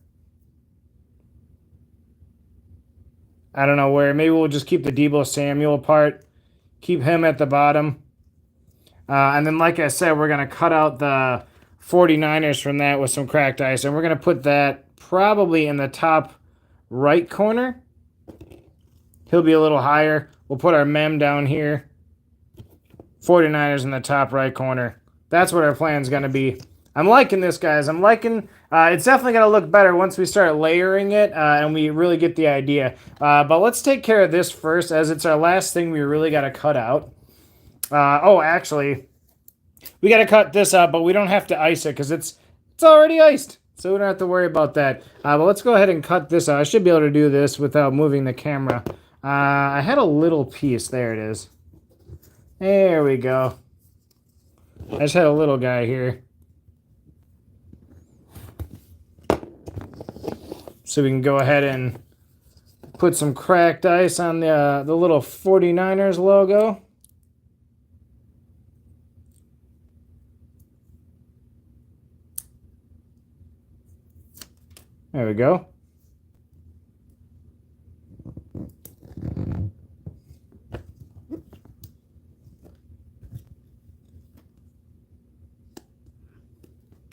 I don't know where. Maybe we'll just keep the Deebo Samuel part. Keep him at the bottom. And then, like I said, we're going to cut out the 49ers from that with some cracked ice. And we're going to put that probably in the top right corner. He'll be a little higher. We'll put our mem down here. 49ers in the top right corner. That's what our plan's going to be. I'm liking this, guys. I'm liking... it's definitely going to look better once we start layering it and we really get the idea. But let's take care of this first, as it's our last thing we really got to cut out. Oh, actually, we got to cut this out, but we don't have to ice it because it's already iced. So we don't have to worry about that. But let's go ahead and cut this out. I should be able to do this without moving the camera. I had a little piece. There it is. There we go. I just had a little guy here. So we can go ahead and put some cracked ice on the little 49ers logo. There we go.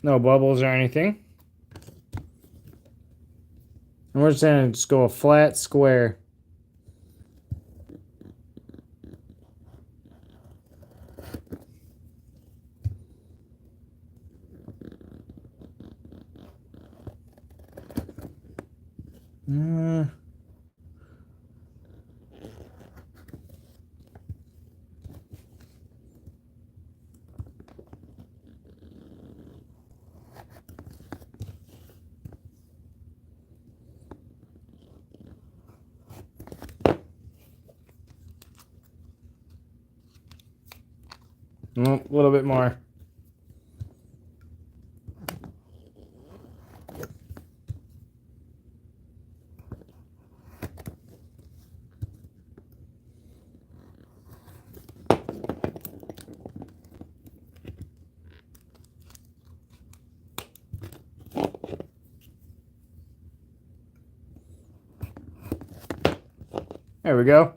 No bubbles or anything. And we're just going to just go a flat square. A little bit more. There we go.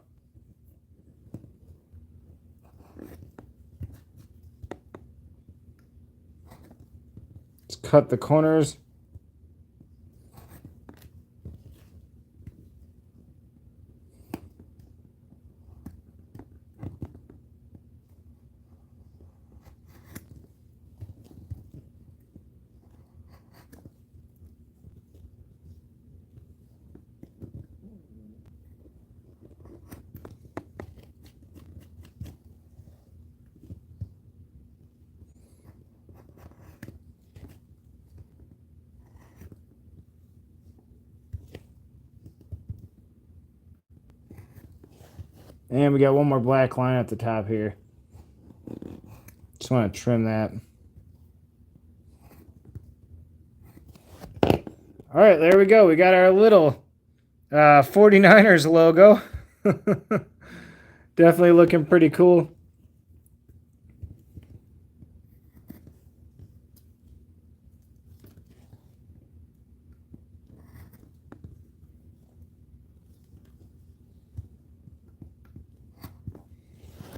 Let's cut the corners. And we got one more black line at the top here. Just want to trim that. All right, there we go. We got our little 49ers logo. Definitely looking pretty cool.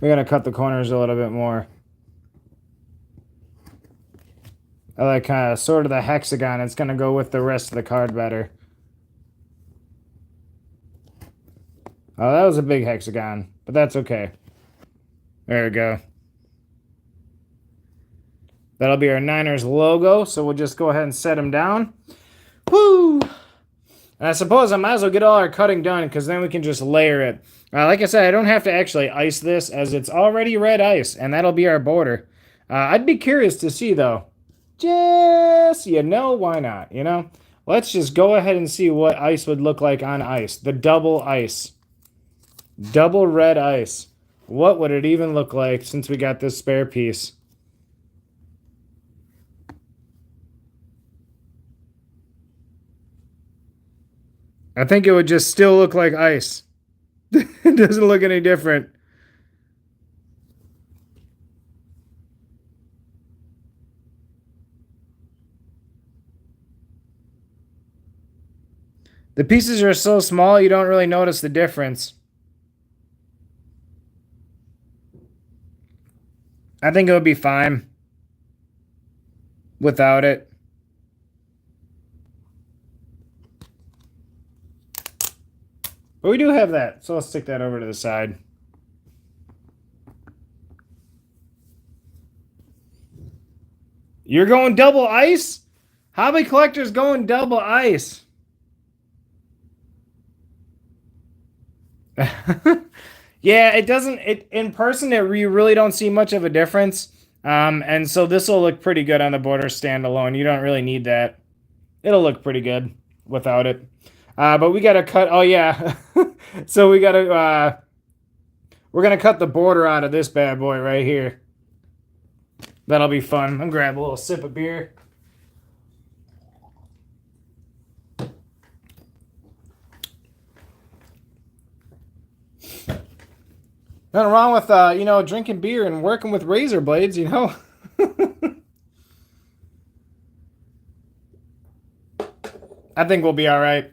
We're going to cut the corners a little bit more. I like sort of the hexagon. It's going to go with the rest of the card better. Oh, that was a big hexagon, but that's okay. There we go. That'll be our Niners logo, so we'll just go ahead and set them down. Woo! And I suppose I might as well get all our cutting done, because then we can just layer it. Like I said, I don't have to actually ice this, as it's already red ice, and that'll be our border. I'd be curious to see, though. Just, why not, Let's just go ahead and see what ice would look like on ice. The double ice. Double red ice. What would it even look like since we got this spare piece? I think it would just still look like ice. It doesn't look any different. The pieces are so small you don't really notice the difference. I think it would be fine without it. But we do have that, so let's stick that over to the side. You're going double ice? Hobby Collector's going double ice. Yeah, it doesn't. In person, you really don't see much of a difference. And so this will look pretty good on the border standalone. You don't really need that. It'll look pretty good without it. But we gotta cut. Oh yeah, so we gotta. We're gonna cut the border out of this bad boy right here. That'll be fun. I'm gonna grab a little sip of beer. Nothing wrong with drinking beer and working with razor blades, I think we'll be all right.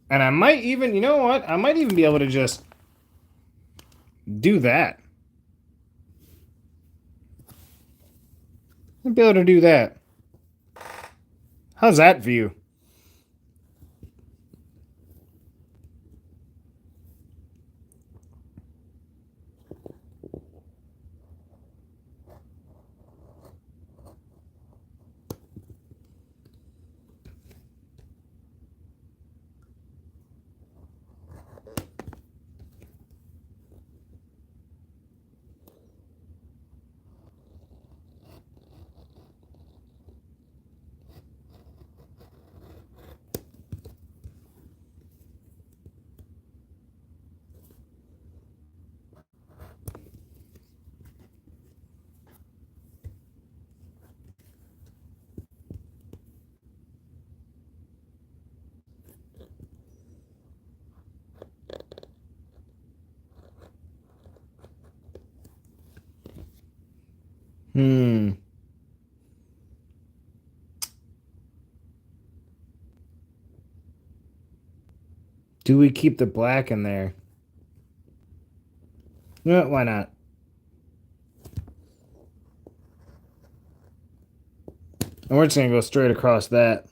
And I might even, you know what? I might even be able to just do that. I'll be able to do that. How's that view? Hmm. Do we keep the black in there? No, why not? And we're just going to go straight across that.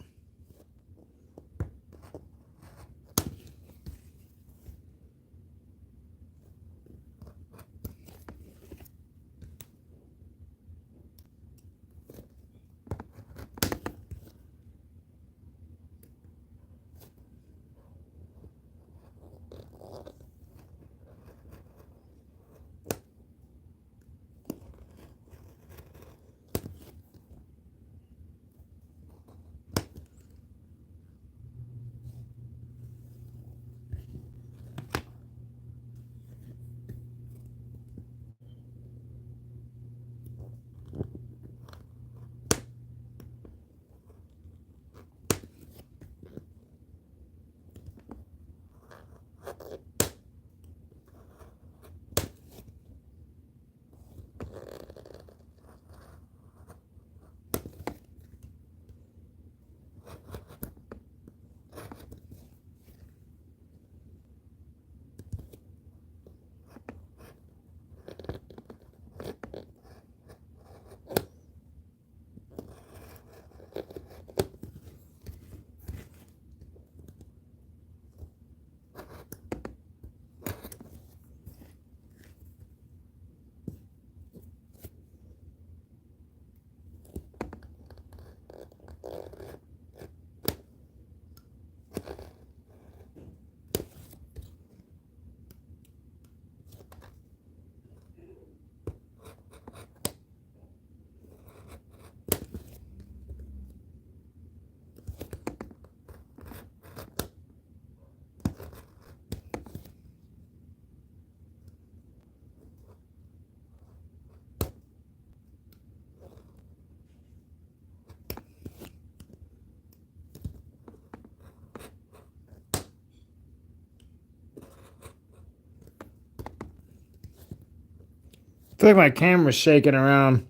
feel like my camera's shaking around.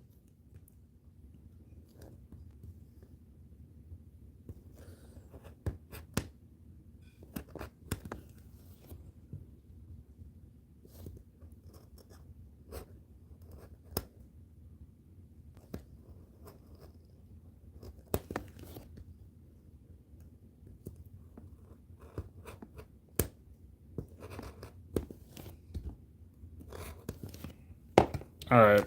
All right.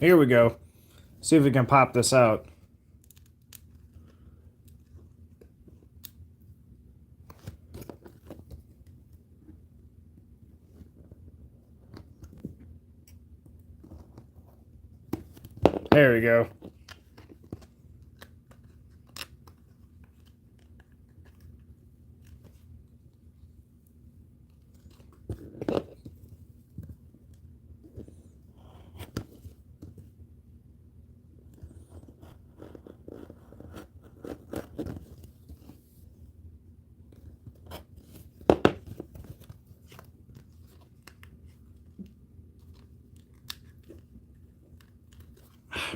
Here we go. See if we can pop this out. There we go.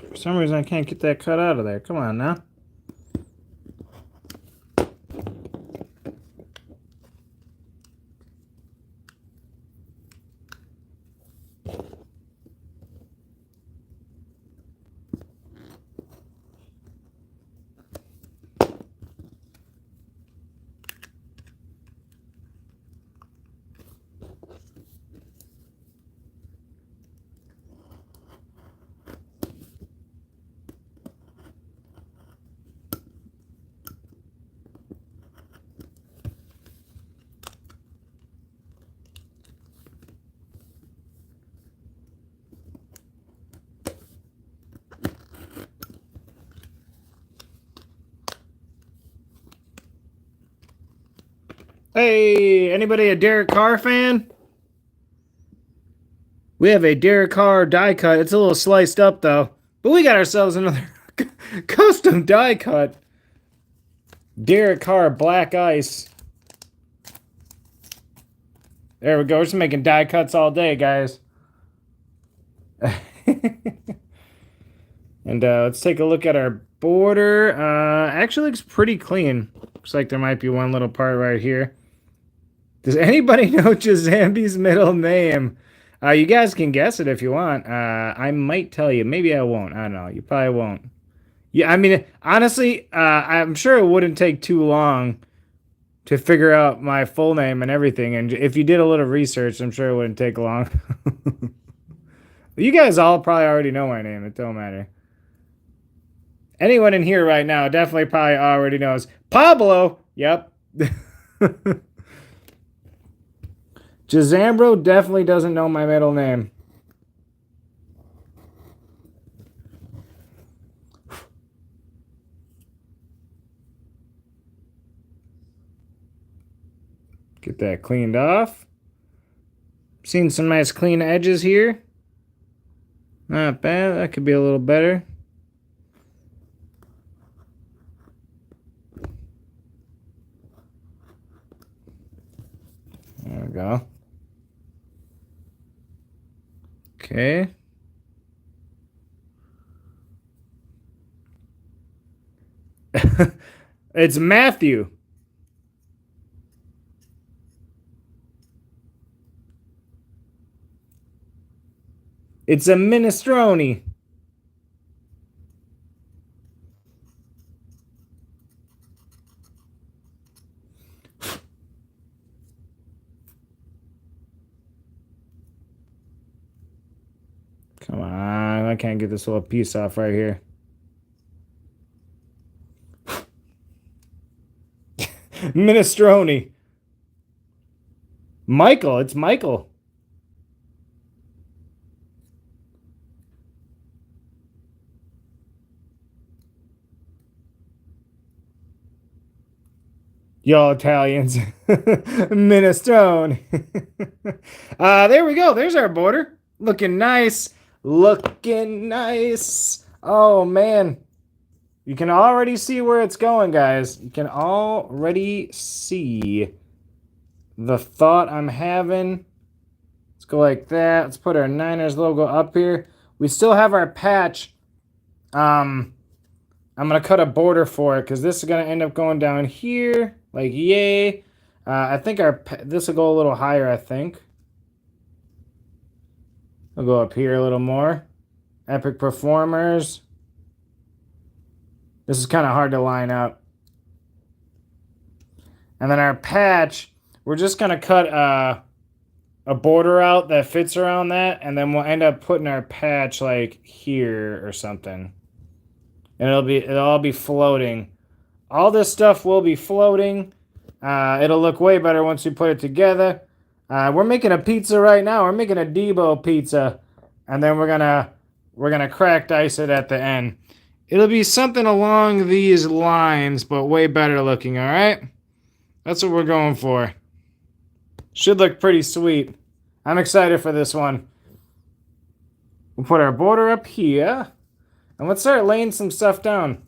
For some reason, I can't get that cut out of there. Come on now. Hey, anybody a Derek Carr fan? We have a Derek Carr die cut. It's a little sliced up though. But we got ourselves another custom die cut. Derek Carr Black Ice. There we go. We're just making die cuts all day, guys. And let's take a look at our border. Actually looks pretty clean. Looks like there might be one little part right here. Does anybody know Jazambi's middle name? You guys can guess it if you want. I might tell you. Maybe I won't. I don't know. You probably won't. Yeah, I mean, honestly, I'm sure it wouldn't take too long to figure out my full name and everything. And if you did a little research, I'm sure it wouldn't take long. You guys all probably already know my name. It don't matter. Anyone in here right now definitely probably already knows. Pablo! Yep. Jazambro definitely doesn't know my middle name. Get that cleaned off. Seen some nice clean edges here. Not bad. That could be a little better. There we go. Okay. It's Matthew. It's a minestrone. Come on, I can't get this little piece off right here. Minestrone. Michael, it's Michael. Y'all Italians. Minestrone. There we go. There's our border. Looking nice. Looking nice. Oh, man. You can already see where it's going, guys. You can already see the thought I'm having. Let's go like that. Let's put our Niners logo up here. We still have our patch. I'm going to cut a border for it because this is going to end up going down here. Like, yay. I think this will go a little higher, I think. We'll go up here a little more. Epic Performers. This is kind of hard to line up. And then our patch, we're just going to cut a border out that fits around that. And then we'll end up putting our patch like here or something. And it'll all be floating. All this stuff will be floating. It'll look way better once we put it together. We're making a pizza right now. We're making a Deebo pizza. And then we're gonna crack dice it at the end. It'll be something along these lines, but way better looking, alright? That's what we're going for. Should look pretty sweet. I'm excited for this one. We'll put our border up here. And let's start laying some stuff down.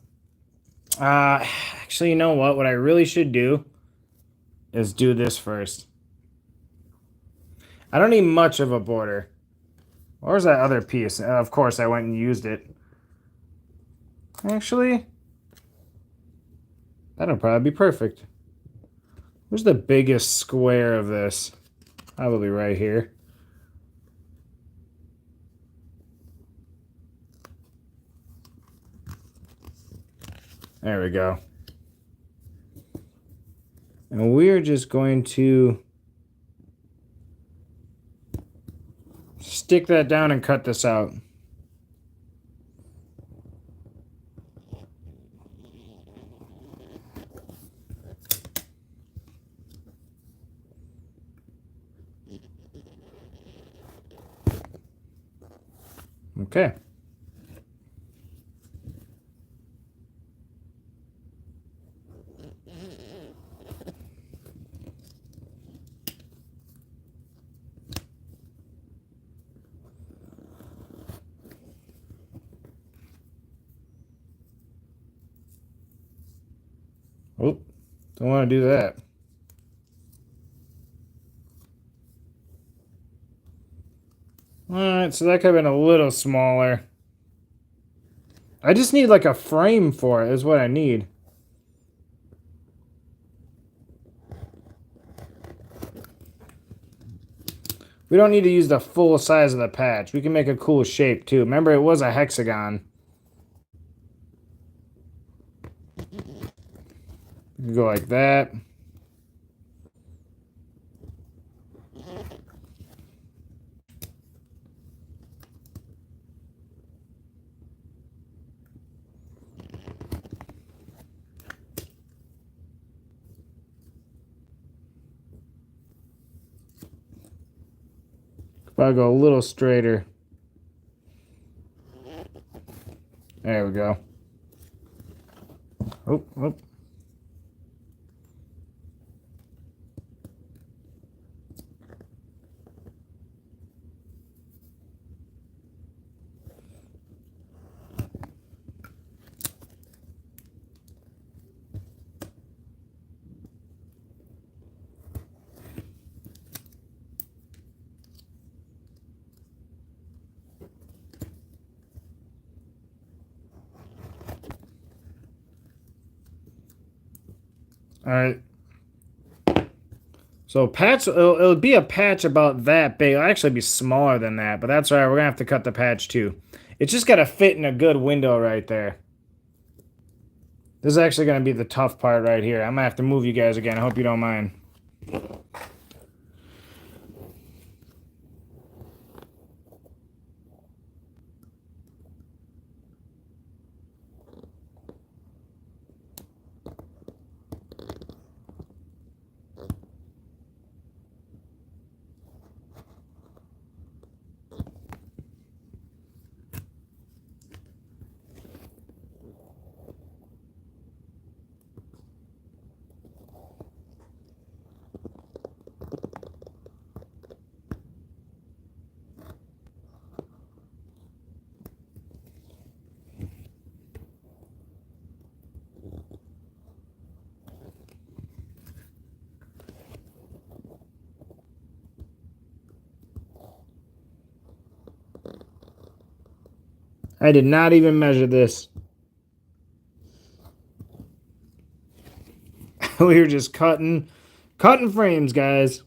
Actually, you know what? What I really should do is do this first. I don't need much of a border. Where's that other piece? Of course, I went and used it. Actually, that'll probably be perfect. Where's the biggest square of this? Probably right here. There we go. And we're just going to stick that down and cut this out. Okay. Oh, don't want to do that. Alright, so that could have been a little smaller. I just need like a frame for it, is what I need. We don't need to use the full size of the patch. We can make a cool shape too. Remember, it was a hexagon. You can go like that. I'll go a little straighter. There we go. Oh, oh. All right. So patch, it'll be a patch about that big. It'll actually be smaller than that, but that's all right. We're gonna have to cut the patch too. It's just gotta fit in a good window right there. This is actually gonna be the tough part right here. I'm gonna have to move you guys again. I hope you don't mind. I did not even measure this. We were just cutting frames, guys.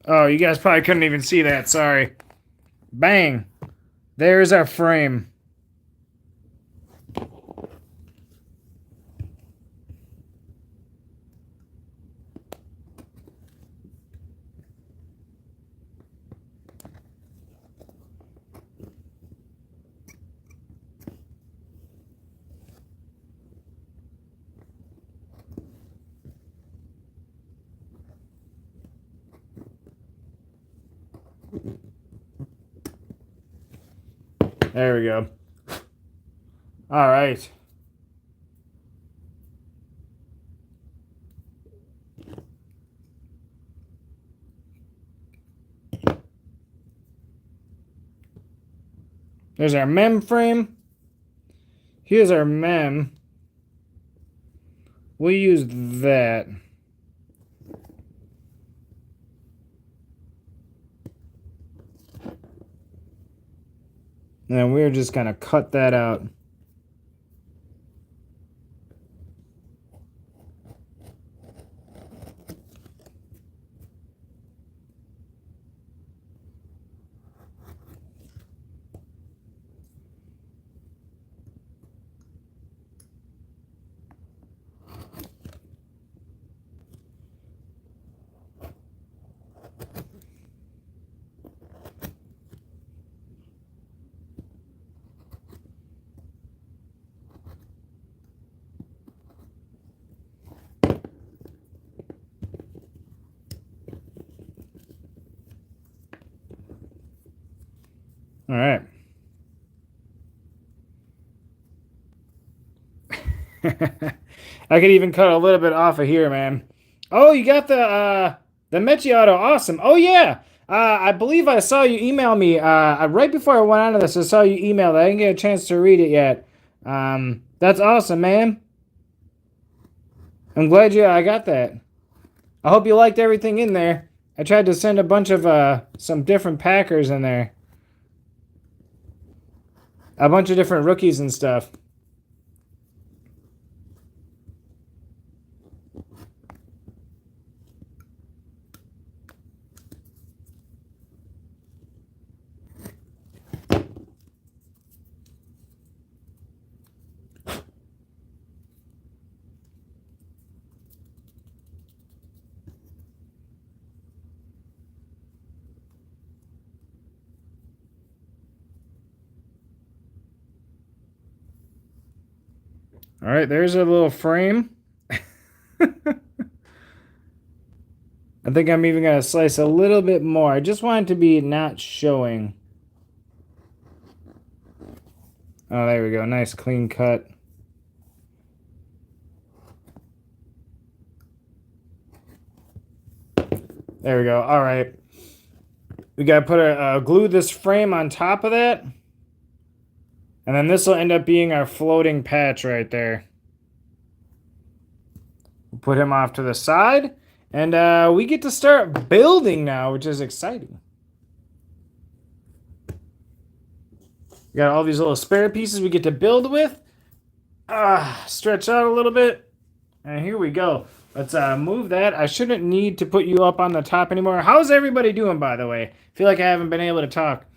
Oh, you guys probably couldn't even see that. Sorry. Bang. There's our frame. There we go. All right. There's our mem frame. Here's our mem. We'll use that. And then we're just going to cut that out. All right. I could even cut a little bit off of here, man. Oh, you got the Mechi Auto. Awesome. Oh, yeah. I believe I saw you email me right before I went on to this. I saw you email. I didn't get a chance to read it yet. That's awesome, man. I'm glad I got that. I hope you liked everything in there. I tried to send a bunch of some different Packers in there. A bunch of different rookies and stuff. All right, there's a little frame. I think I'm even going to slice a little bit more. I just want it to be not showing. Oh, there we go. Nice clean cut. There we go. All right. We got to put glue this frame on top of that. And then this will end up being our floating patch right there. We'll put him off to the side. And we get to start building now, which is exciting. We got all these little spare pieces we get to build with. Stretch out a little bit. And here we go. Let's move that. I shouldn't need to put you up on the top anymore. How's everybody doing, by the way? I feel like I haven't been able to talk.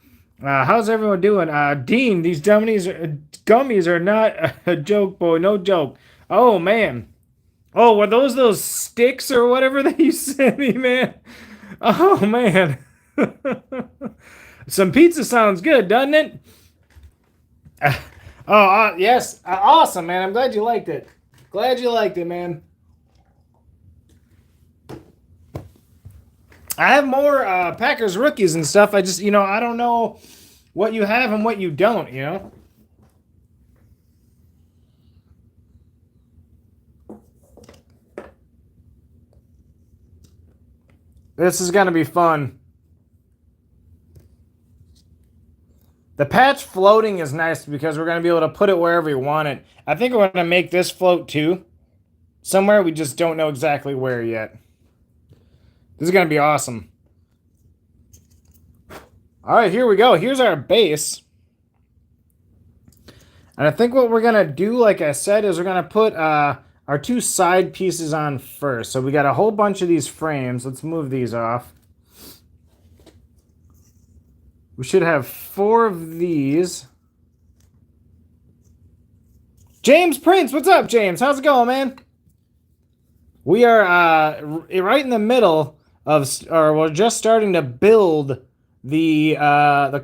How's everyone doing? Dean, these gummies are not a joke, boy. No joke. Oh man. Oh, were those sticks or whatever that you sent me, man? Oh man. Some pizza sounds good, doesn't it? Oh, yes. Awesome, man. I'm glad you liked it. Glad you liked it, man. I have more Packers rookies and stuff. I just, I don't know what you have and what you don't. This is going to be fun. The patch floating is nice because we're going to be able to put it wherever we want it. I think we're going to make this float too. Somewhere we just don't know exactly where yet. This is going to be awesome. All right, here we go. Here's our base. And I think what we're going to do, like I said, is we're going to put our two side pieces on first. So we got a whole bunch of these frames. Let's move these off. We should have 4 of these. James Prince, what's up, James? How's it going, man? We are right in the middle of, or we're just starting to build the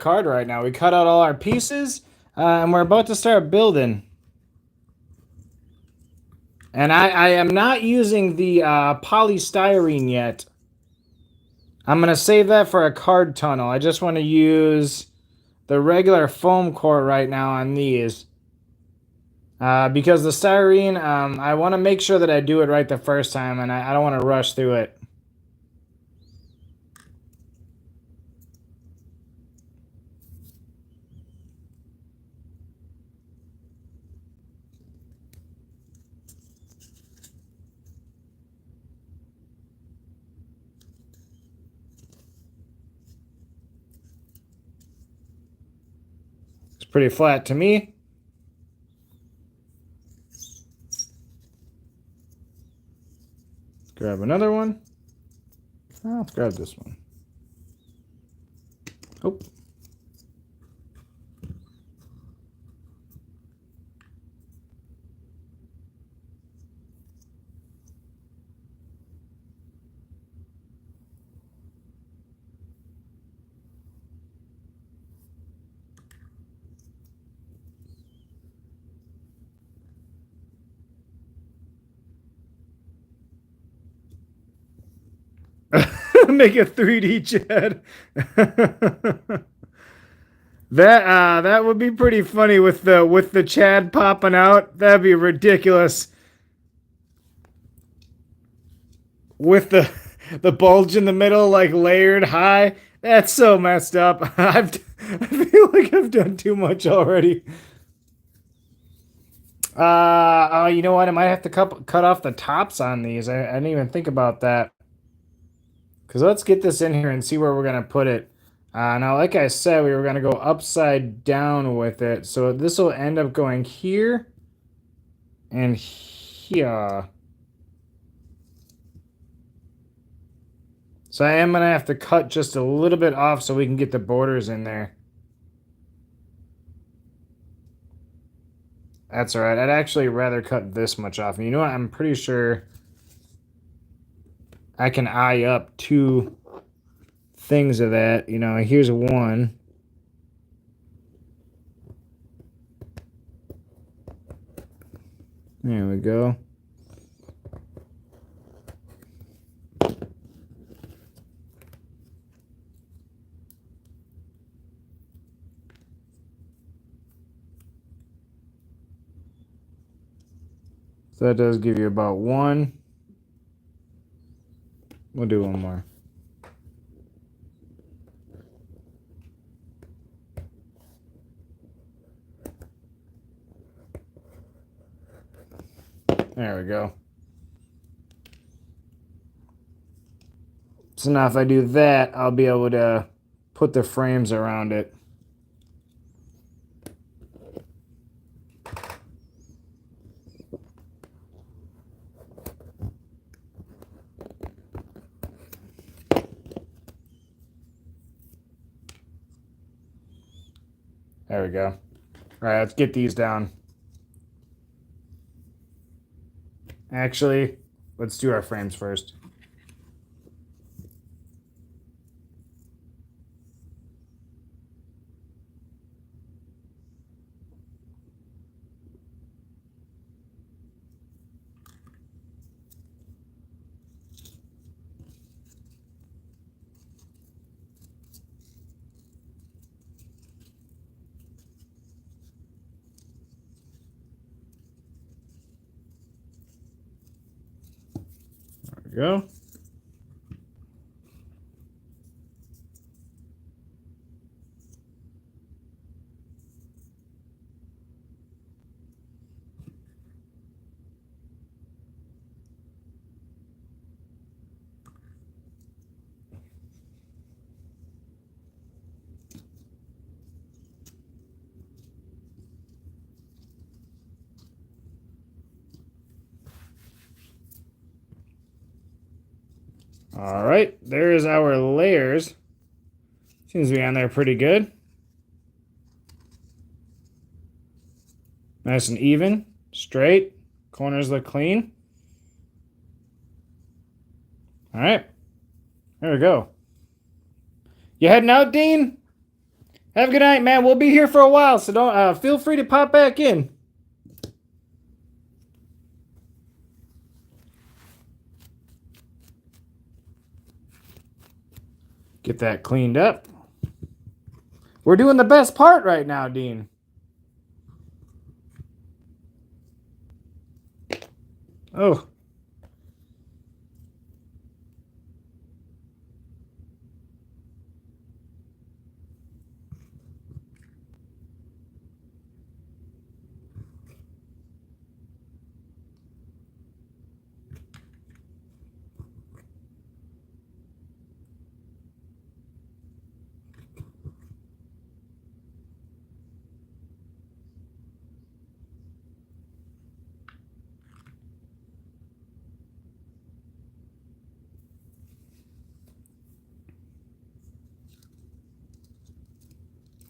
card right now. We cut out all our pieces, and we're about to start building. And I am not using the polystyrene yet. I'm going to save that for a card tunnel. I just want to use the regular foam core right now on these. Because the styrene, I want to make sure that I do it right the first time, and I don't want to rush through it. It's pretty flat to me. Grab another one. Oh, let's grab this one. Oh. Make a 3D Chad. That would be pretty funny with the Chad popping out. That'd be ridiculous. With the bulge in the middle, like layered high. That's so messed up. I feel like I've done too much already. You know what? I might have to cut off the tops on these. I didn't even think about that. Because let's get this in here and see where we're going to put it. Now, like I said, we were going to go upside down with it. So this will end up going here and here. So I am going to have to cut just a little bit off so we can get the borders in there. That's all right. I'd actually rather cut this much off. And you know what? I'm pretty sure I can eye up 2 things of that. Here's one. There we go. So that does give you about 1. We'll do 1 more. There we go. So now if I do that, I'll be able to put the frames around it. There we go. All right, let's get these down. Actually, let's do our frames first. There we go. All right, there's our layers. Seems to be on there pretty good. Nice and even, straight. Corners look clean. All right, there we go. You heading out, Dean? Have a good night, man. We'll be here for a while, so don't feel free to pop back in. Get that cleaned up. We're doing the best part right now, Dean. Oh.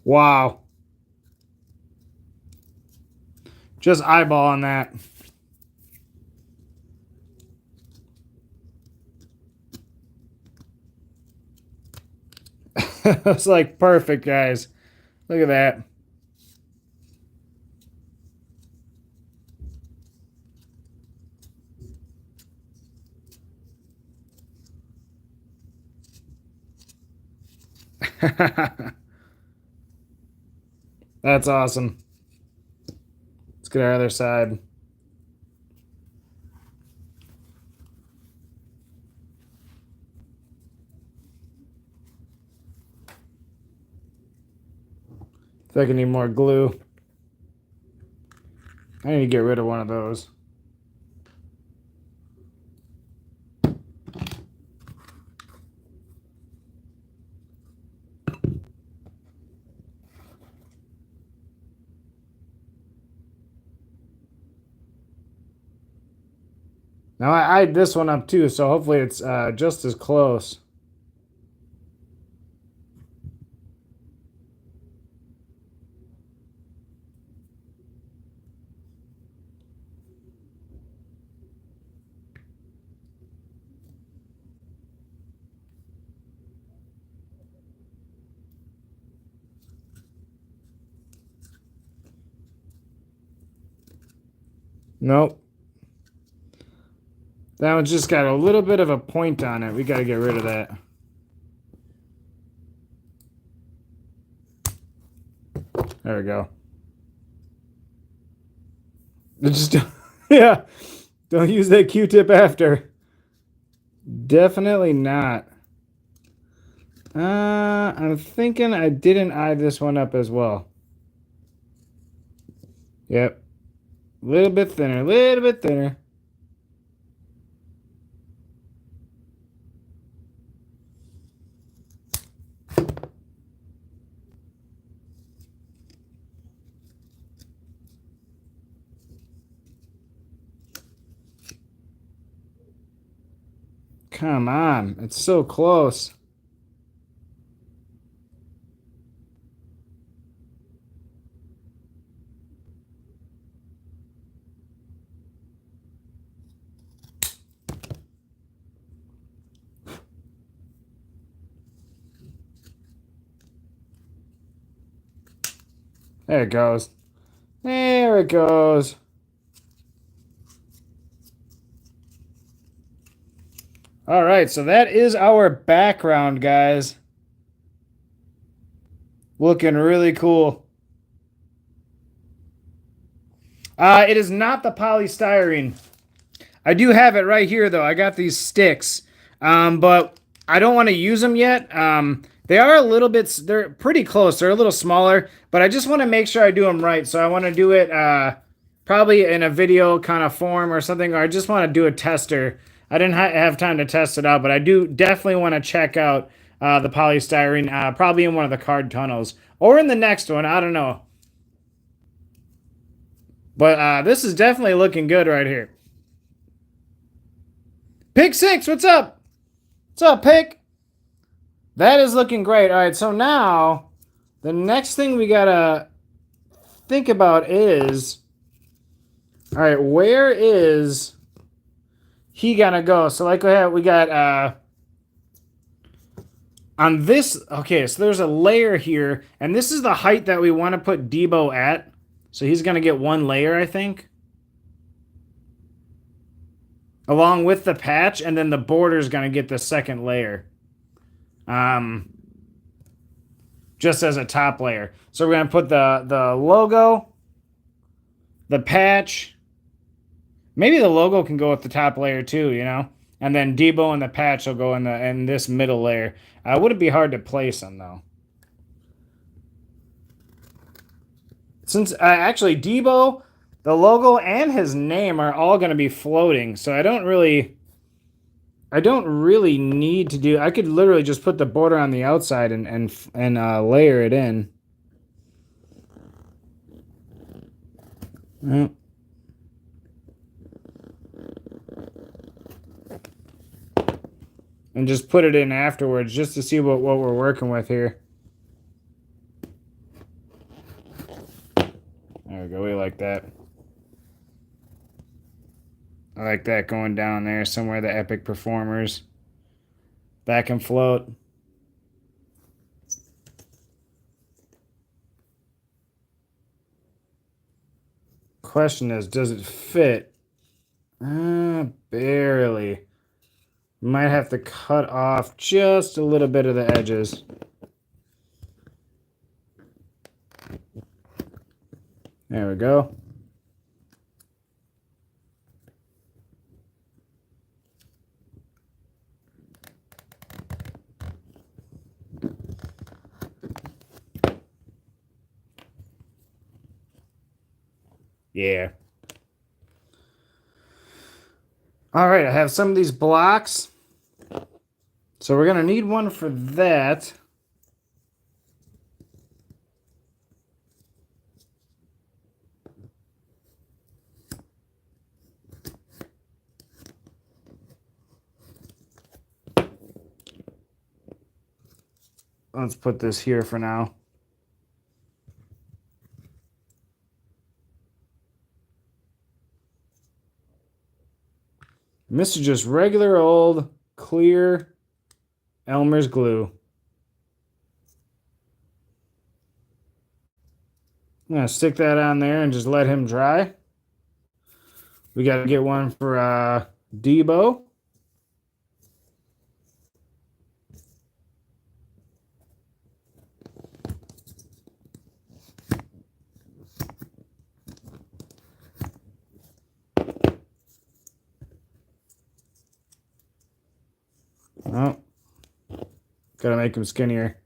Wow. Just eyeballing that. It's like perfect, guys. Look at that. That's awesome. Let's get our other side. I think I need more glue. I need to get rid of one of those. Now I eyed this one up too, so hopefully it's just as close. Nope. That one's just got a little bit of a point on it. We got to get rid of that. There we go. Just yeah. Don't use that Q-tip after. Definitely not. I'm thinking I didn't eye this one up as well. Yep. A little bit thinner, a little bit thinner. Come on. It's so close. There it goes. There it goes. All right, so that is our background, guys. Looking really cool. It is not the polystyrene. I do have it right here, though. I got these sticks, but I don't want to use them yet. They are a little bit, they're pretty close. They're a little smaller, but I just want to make sure I do them right. So I want to do it probably in a video kind of form or something, or I just want to do a tester. I didn't have time to test it out, but I do definitely want to check out the polystyrene, probably in one of the card tunnels or in the next one. I don't know. But this is definitely looking good right here. Pick 6, what's up? What's up, Pick? That is looking great. All right, so now the next thing we gotta think about is, all right, where is he gonna go? So like we got on this, okay, so there's a layer here, and this is the height that we want to put Deebo at. So he's gonna get one layer, I think. Along with the patch, and then the border's gonna get the second layer. Just as a top layer. So we're gonna put the logo, the patch. Maybe the logo can go with the top layer too, you know? And then Deebo and the patch will go in this middle layer. Would it be hard to place them though? Since actually Deebo, the logo, and his name are all going to be floating, so I don't really need to do. I could literally just put the border on the outside and layer it in. And just put it in afterwards, just to see what we're working with here. There we go. We like that. I like that going down there somewhere. The epic performers. Back and float. Question is, does it fit? Barely. Might have to cut off just a little bit of the edges. There we go. Yeah. All right, I have some of these blocks. So we're going to need one for that. Let's put this here for now. And this is just regular old clear Elmer's glue. I'm going to stick that on there and just let him dry. We got to get one for Deebo. Oh, gotta make him skinnier.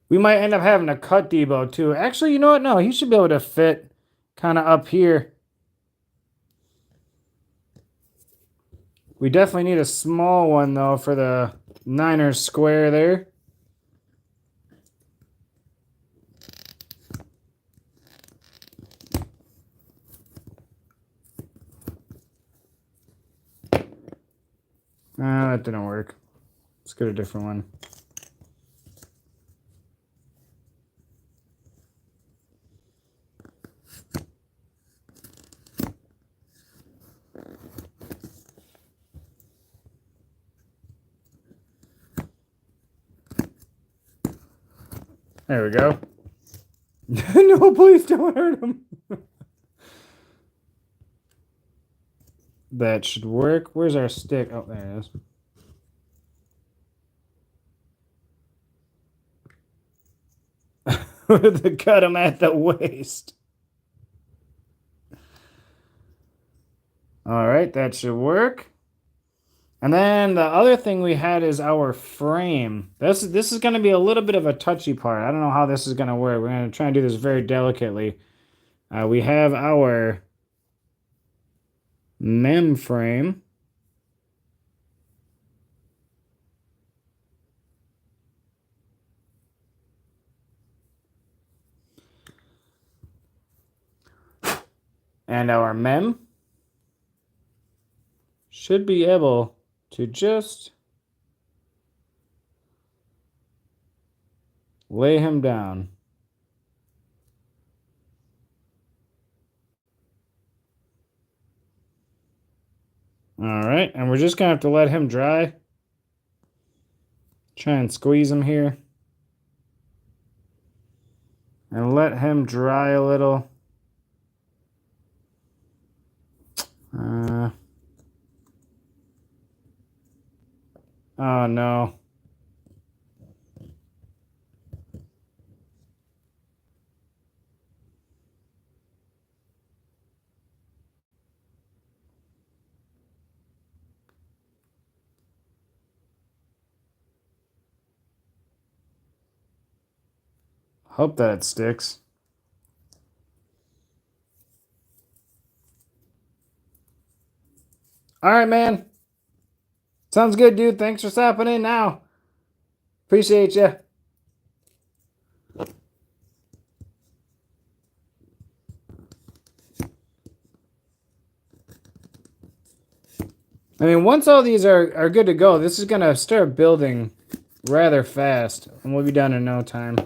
We might end up having to cut Deebo too. Actually, you know what? No, he should be able to fit kind of up here. We definitely need a small one though for the Niners square there. That didn't work. Let's get a different one. There we go. No, please don't hurt him. That should work. Where's our stick? Oh, there it is. To cut him at the waist. All right, that should work. And then the other thing we had is our frame. This is going to be a little bit of a touchy part. I don't know how this is going to work. We're going to try and do this very delicately. We have our mem frame. And our mem should be able to just lay him down. All right, and we're just going to have to let him dry. Try and squeeze him here. And let him dry a little. Oh no. Hope that it sticks. All right, man. Sounds good, dude. Thanks for stopping in now. Appreciate you. I mean, once all these are good to go, this is going to start building rather fast. And we'll be done in no time.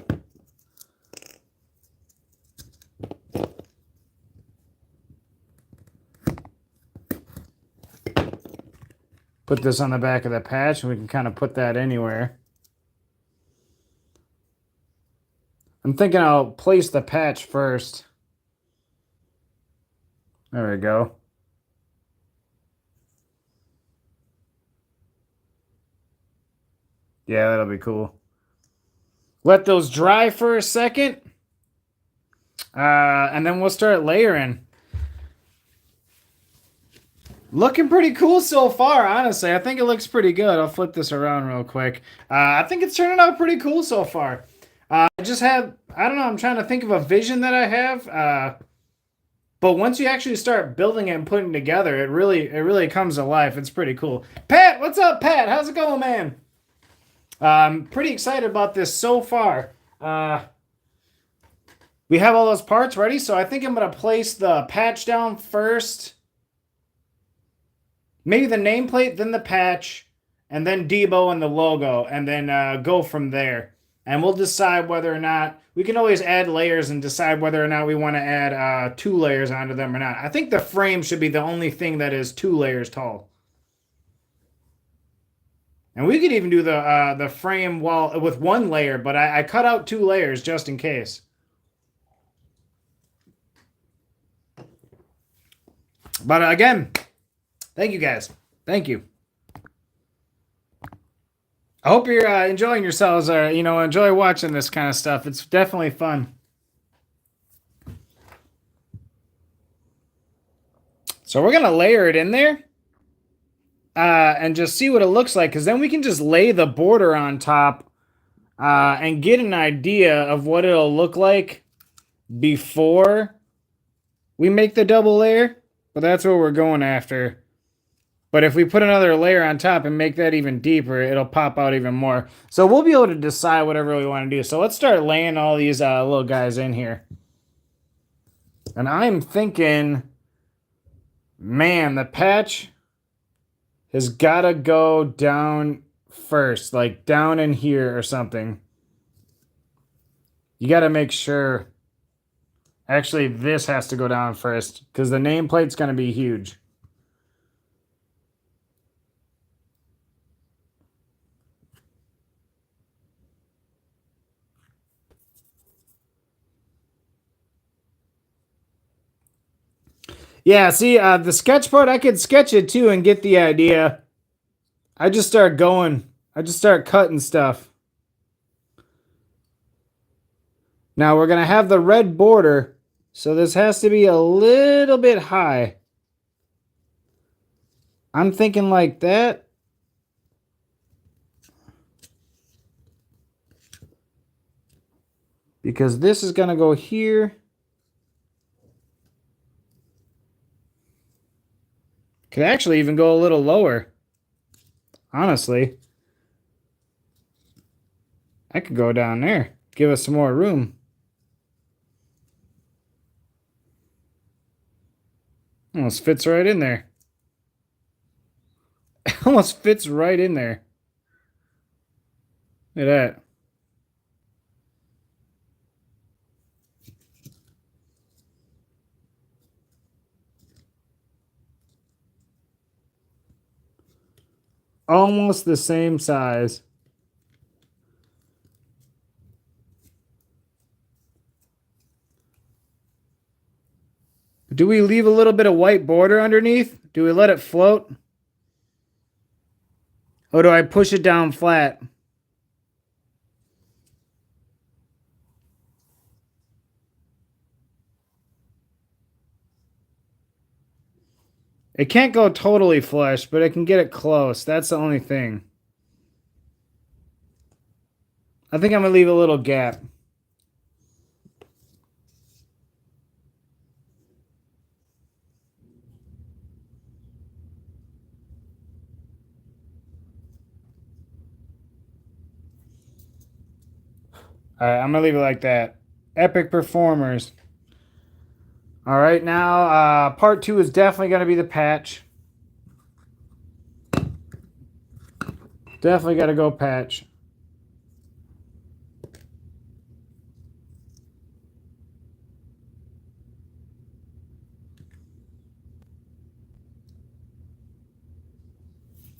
Put this on the back of the patch, and we can kind of put that anywhere. I'm thinking I'll place the patch first. There we go. Yeah, that'll be cool. Let those dry for a second. And then we'll start layering. Looking pretty cool so far, honestly. I think it looks pretty good. I'll flip this around real quick. I think it's turning out pretty cool so far. I just have, I don't know, I'm trying to think of a vision that I have. But once you actually start building it and putting it together, it really comes to life. It's pretty cool. Pat, what's up, Pat? How's it going, man? I'm pretty excited about this so far. We have all those parts ready, so I think I'm going to place the patch down first. Maybe the nameplate, then the patch, and then Deebo and the logo, and then go from there. And we'll decide whether or not, we can always add layers and decide whether or not we want to add 2 layers onto them or not. I think the frame should be the only thing that is 2 layers tall. And we could even do the frame with 1 layer, but I cut out 2 layers just in case. But again, thank you guys. Thank you. I hope you're enjoying yourselves, or enjoy watching this kind of stuff. It's definitely fun. So we're gonna layer it in there, and just see what it looks like, because then we can just lay the border on top, and get an idea of what it'll look like before we make the double layer. But that's what we're going after. But if we put another layer on top and make that even deeper, it'll pop out even more. So we'll be able to decide whatever we want to do. So let's start laying all these little guys in here. And I'm thinking, man, the patch has got to go down first, like down in here or something. You got to make sure. Actually, this has to go down first because the nameplate's going to be huge. Yeah, see, the sketch part, I could sketch it too and get the idea. I just start going. I just start cutting stuff. Now we're going to have the red border, so this has to be a little bit high. I'm thinking like that. Because this is going to go here. Could actually even go a little lower. Honestly. I could go down there. Give us some more room. Almost fits right in there. Almost fits right in there. Look at that. Almost the same size. Do we leave a little bit of white border underneath? Do we let it float? Or do I push it down flat? It can't go totally flush, but it can get it close. That's the only thing. I think I'm going to leave a little gap. All right, I'm going to leave it like that. Epic performers. All right, now part 2 is definitely going to be the patch. Definitely got to go patch.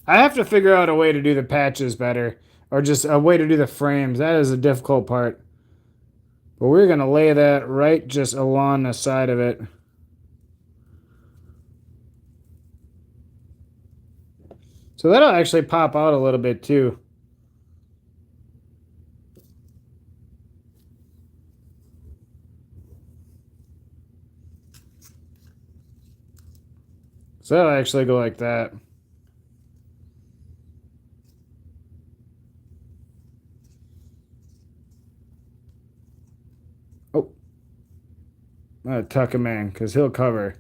I have to figure out a way to do the patches better. Or just a way to do the frames. That is a difficult part. But we're going to lay that right just along the side of it. So that'll actually pop out a little bit too. So that'll actually go like that. Oh. I'm going to tuck him in because he'll cover.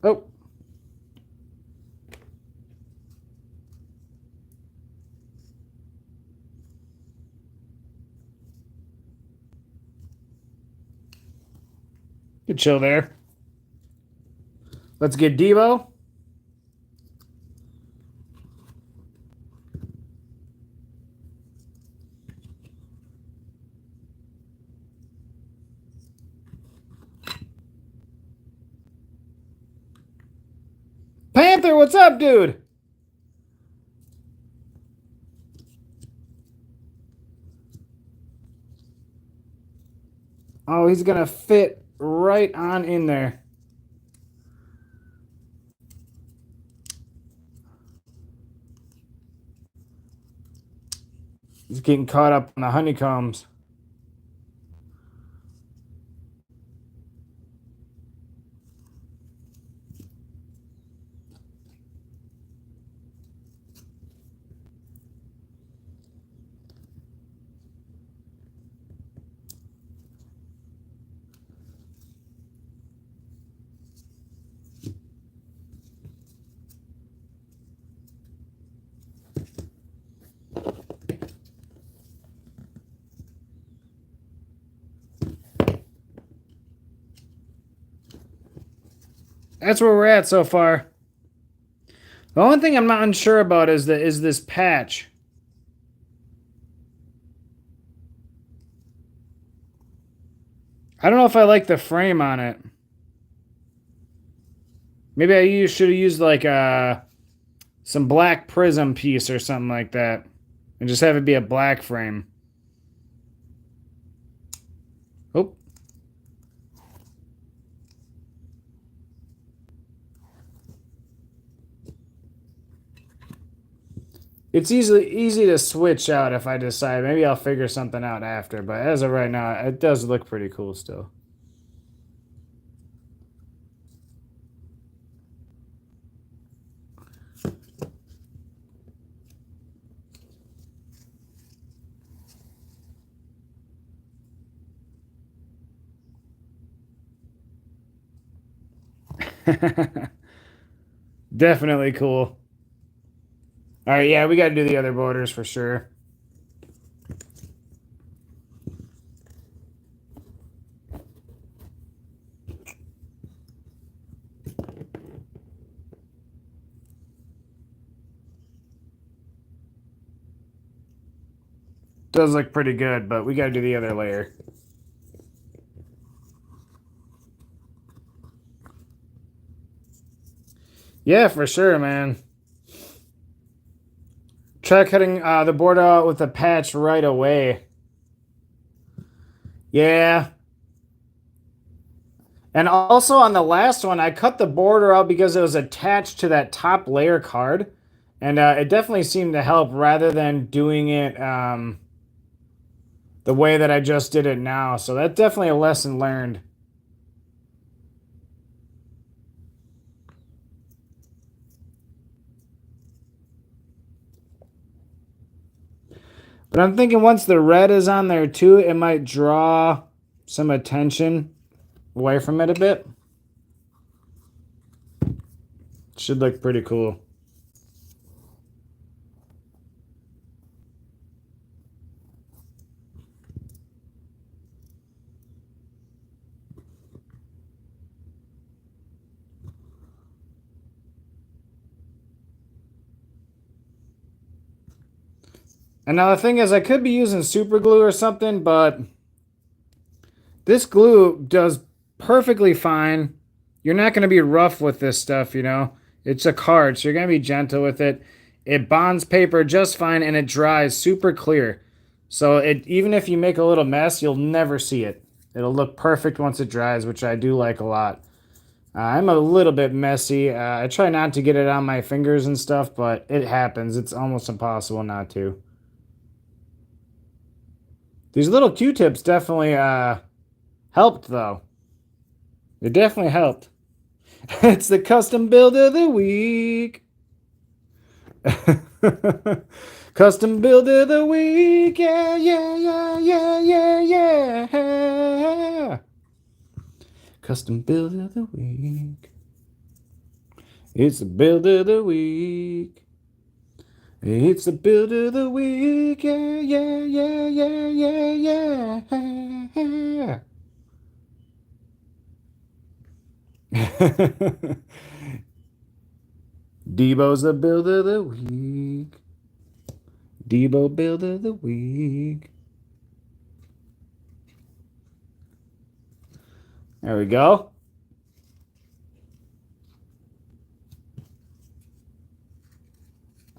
Oh. Good chill there. Let's get Deebo. Panther, what's up, dude? Oh, he's going to fit right on in there. He's getting caught up on the honeycombs. That's where we're at so far. The only thing I'm not unsure about is this patch. I don't know if I like the frame on it. Maybe should have used like some black prism piece or something like that, and just have it be a black frame. Oh, it's easy to switch out if I decide. Maybe I'll figure something out after, but as of right now, it does look pretty cool still. Definitely cool. All right, yeah, we got to do the other borders for sure. Does look pretty good, but we got to do the other layer. Yeah, for sure, man. Try cutting the border out with a patch right away. Yeah. And also on the last one, I cut the border out because it was attached to that top layer card. And it definitely seemed to help rather than doing it the way that I just did it now. So that's definitely a lesson learned. But I'm thinking once the red is on there too, it might draw some attention away from it a bit. Should look pretty cool. And now the thing is, I could be using super glue or something, but this glue does perfectly fine. You're not going to be rough with this stuff, you know. It's a card, so you're going to be gentle with it. It bonds paper just fine, and it dries super clear. So even if you make a little mess, you'll never see it. It'll look perfect once it dries, which I do like a lot. I'm a little bit messy. I try not to get it on my fingers and stuff, but it happens. It's almost impossible not to. These little Q-tips definitely helped, though. It definitely helped. It's the custom build of the week. Custom build of the week. Yeah, yeah, yeah, yeah, yeah, yeah. Custom build of the week. It's the build of the week. It's the build of the week. Yeah, yeah, yeah, yeah, yeah, yeah. Deebo's the build of the week. Deebo build of the week. There we go.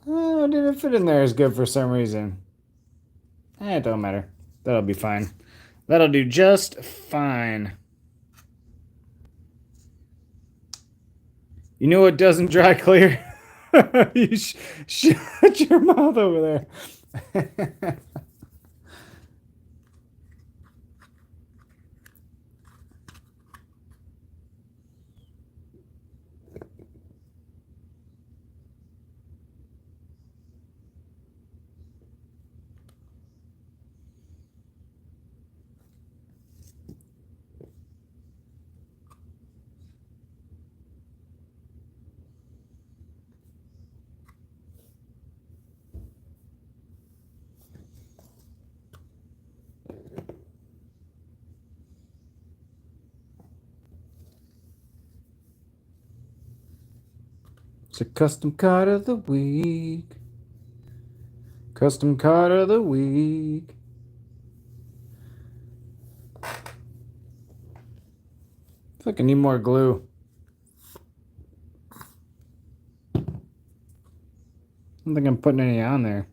Oh, it didn't fit in there as good for some reason. It don't matter. That'll be fine. That'll do just fine. You know what doesn't dry clear? You shut your mouth over there. It's a custom card of the week. Custom card of the week. I feel like I need more glue. I don't think I'm putting any on there.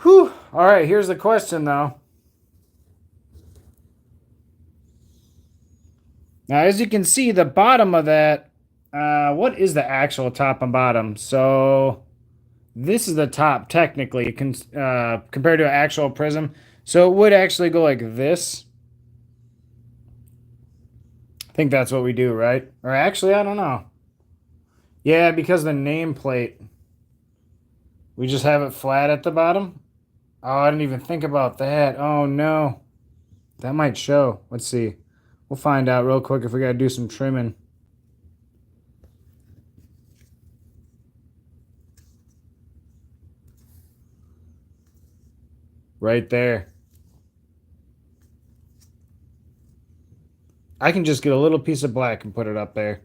Whew. All right, here's the question, though. Now, as you can see, the bottom of that, what is the actual top and bottom? So this is the top, technically, compared to an actual prism. So it would actually go like this. I think that's what we do, right? Or actually, I don't know. Yeah, because the nameplate, we just have it flat at the bottom. Oh, I didn't even think about that. Oh, no. That might show. Let's see. We'll find out real quick if we got to do some trimming. Right there. I can just get a little piece of black and put it up there.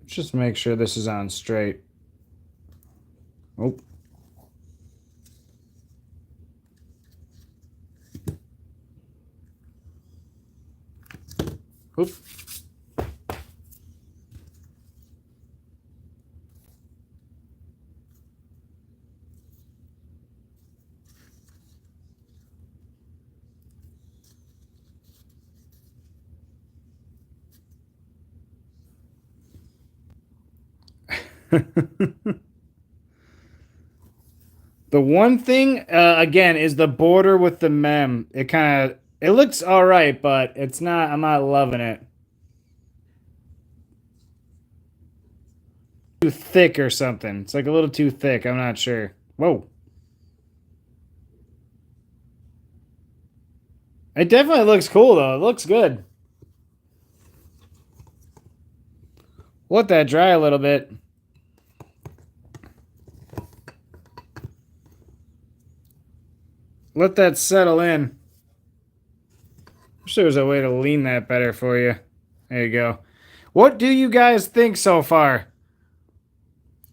Just make sure this is on straight. Oh. Oop. The one thing, again, is the border with the mem. It looks all right, but it's not, I'm not loving it. Too thick or something. It's like a little too thick. I'm not sure. Whoa. It definitely looks cool, though. It looks good. Let that dry a little bit. Let that settle in. Wish there was a way to lean that better for you. There you go. What do you guys think so far?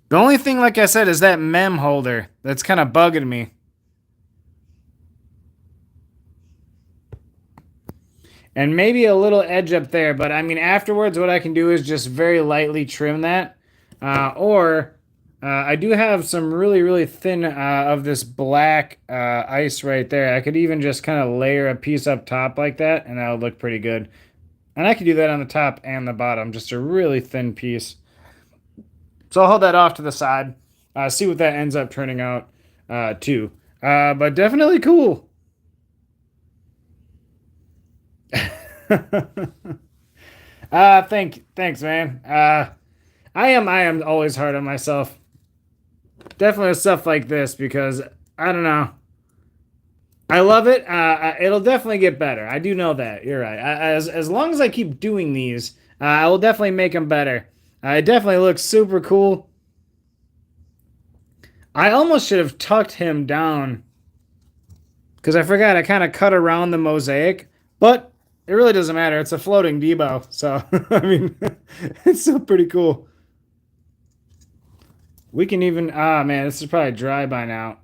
The only thing, like I said, is that mem holder. That's kind of bugging me. And maybe a little edge up there. But, I mean, afterwards, what I can do is just very lightly trim that. I do have some really, really thin of this black ice right there. I could even just kind of layer a piece up top like that, and that would look pretty good. And I could do that on the top and the bottom, just a really thin piece. So I'll hold that off to the side, see what that ends up turning out too. But definitely cool. Thanks, man. I am always hard on myself. Definitely with stuff like this because I don't know. I love it. It'll definitely get better. I do know that. You're right. As long as I keep doing these, I will definitely make them better. It definitely looks super cool. I almost should have tucked him down because I forgot I kind of cut around the mosaic, but it really doesn't matter. It's a floating Deebo, so I mean, it's still pretty cool. We can even, man, this is probably dry by now.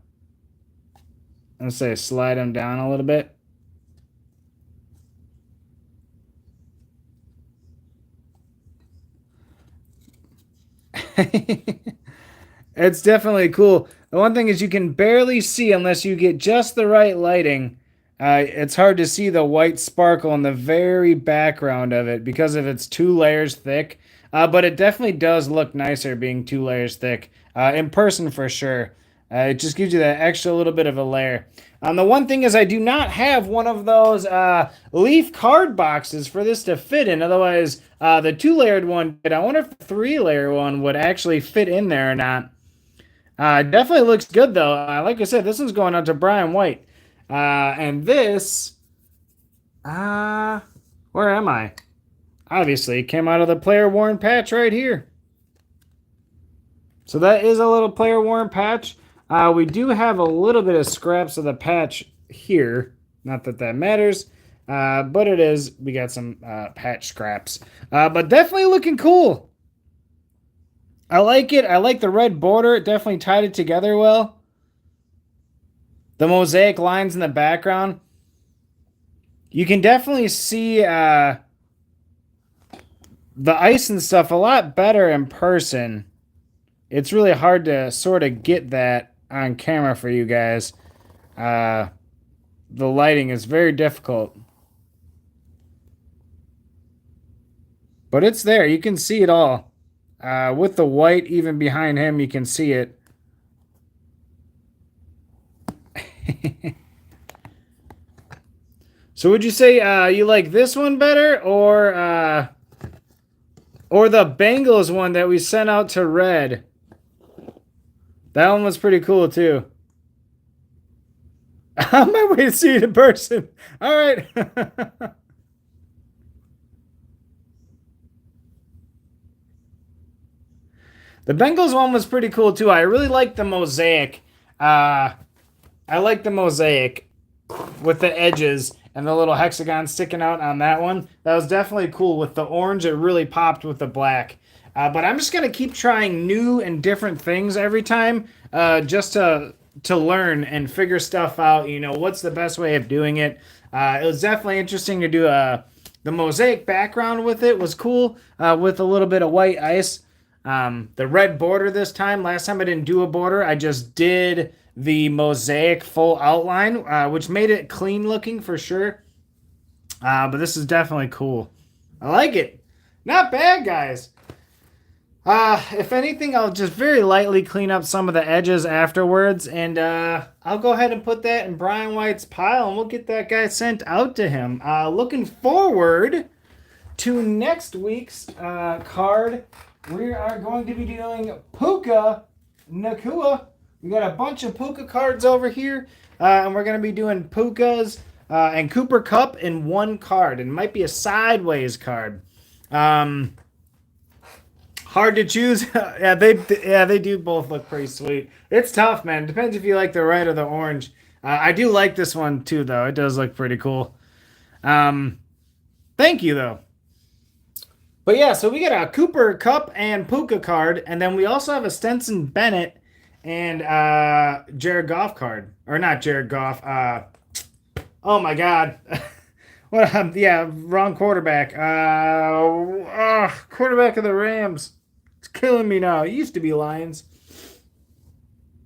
Let's say slide him down a little bit. It's definitely cool. The one thing is you can barely see unless you get just the right lighting. It's hard to see the white sparkle in the very background of it because of it's 2 layers thick. But it definitely does look nicer being 2 layers thick. In person for sure. It just gives you that extra little bit of a layer. The one thing is I do not have one of those leaf card boxes for this to fit in. Otherwise, the 2-layered one did. I wonder if the 3-layer one would actually fit in there or not. Definitely looks good, though. Like I said, this one's going out to Brian White. And this Ah, where am I? Obviously, it came out of the player worn patch right here. So that is a little player worn patch. We do have a little bit of scraps of the patch here. Not that that matters, but it is. We got some patch scraps. But definitely looking cool. I like it. I like the red border. It definitely tied it together well. The mosaic lines in the background. You can definitely see the ice and stuff a lot better in person. It's really hard to sort of get that on camera for you guys. Uh, the lighting is very difficult. But it's there. You can see it all. With the white even behind him, you can see it. So would you say you like this one better or the Bengals one that we sent out to Red? That one was pretty cool too. On my way to see it in person. All right. The Bengals one was pretty cool too. I really like the mosaic. I like the mosaic with the edges and the little hexagon sticking out on that one. That was definitely cool. With the orange, it really popped with the black. But I'm just gonna keep trying new and different things every time, just to learn and figure stuff out. You know, what's the best way of doing it? It was definitely interesting to do the mosaic background with it was cool, with a little bit of white ice. The red border this time. Last time I didn't do a border. I just did the mosaic full outline, which made it clean looking for sure. But this is definitely cool. I like it. Not bad, guys. If anything, I'll just very lightly clean up some of the edges afterwards, and I'll go ahead and put that in Brian White's pile, and we'll get that guy sent out to him. Looking forward to next week's card. We are going to be doing Puka Nakua. We got a bunch of Puka cards over here, and we're going to be doing Pukas and Cooper Cup in one card. And it might be a sideways card. Hard to choose. They do both look pretty sweet. It's tough, man. Depends if you like the red or the orange. I do like this one too, though. It does look pretty cool. Thank you, though. But yeah, so we got a Cooper Cup and Puka card, and then we also have a Stenson Bennett and Jared Goff card, or not Jared Goff. Oh my God, what? Yeah, wrong quarterback. Quarterback of the Rams. It's killing me now. It used to be Lions.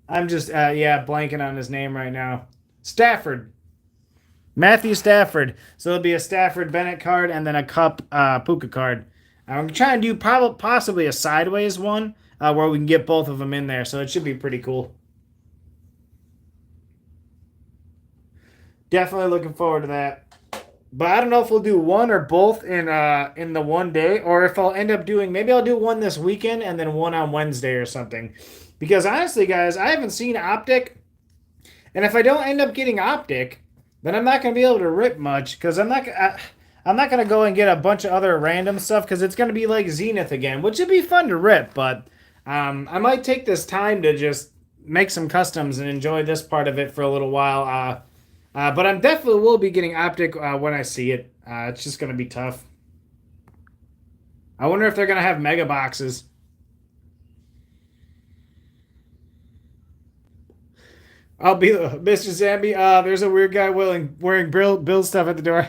I'm just blanking on his name right now. Stafford. Matthew Stafford. So it'll be a Stafford Bennett card and then a Cup Puka card. I'm trying to do possibly a sideways one where we can get both of them in there. So it should be pretty cool. Definitely looking forward to that. But I don't know if we'll do one or both in the one day, or if I'll end up doing, maybe I'll do one this weekend and then one on Wednesday or something. Because honestly, guys, I haven't seen Optic, and if I don't end up getting Optic, then I'm not gonna be able to rip much because I'm not gonna go and get a bunch of other random stuff because it's gonna be like Zenith again, which would be fun to rip. But I might take this time to just make some customs and enjoy this part of it for a little while. But I'm definitely will be getting Optic when I see it. It's just gonna be tough. I wonder if they're gonna have mega boxes. I'll be Mr. Zambi. There's a weird guy wearing Bill stuff at the door.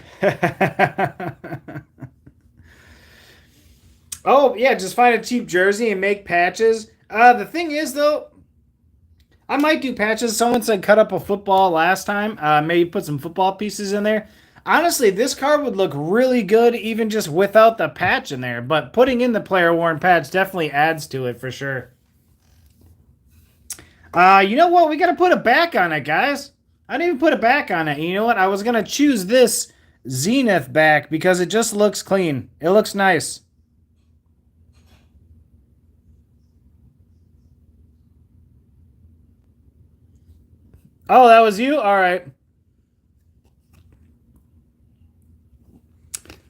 Oh yeah, just find a cheap jersey and make patches. The thing is though, I might do patches. Someone said cut up a football last time. Maybe put some football pieces in there. Honestly, this card would look really good even just without the patch in there. But putting in the player worn patch definitely adds to it for sure. You know what? We gotta put a back on it, guys. I didn't even put a back on it. You know what? I was gonna choose this Zenith back because it just looks clean. It looks nice. Oh, that was you? All right.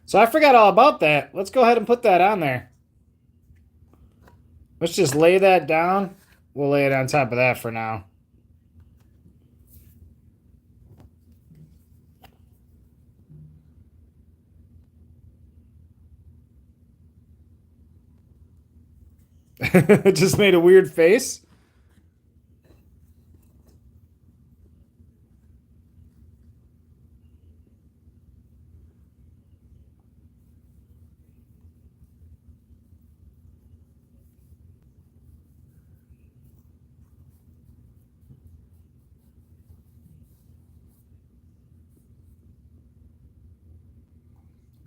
So I forgot all about that. Let's go ahead and put that on there. Let's just lay that down. We'll lay it on top of that for now. It just made a weird face.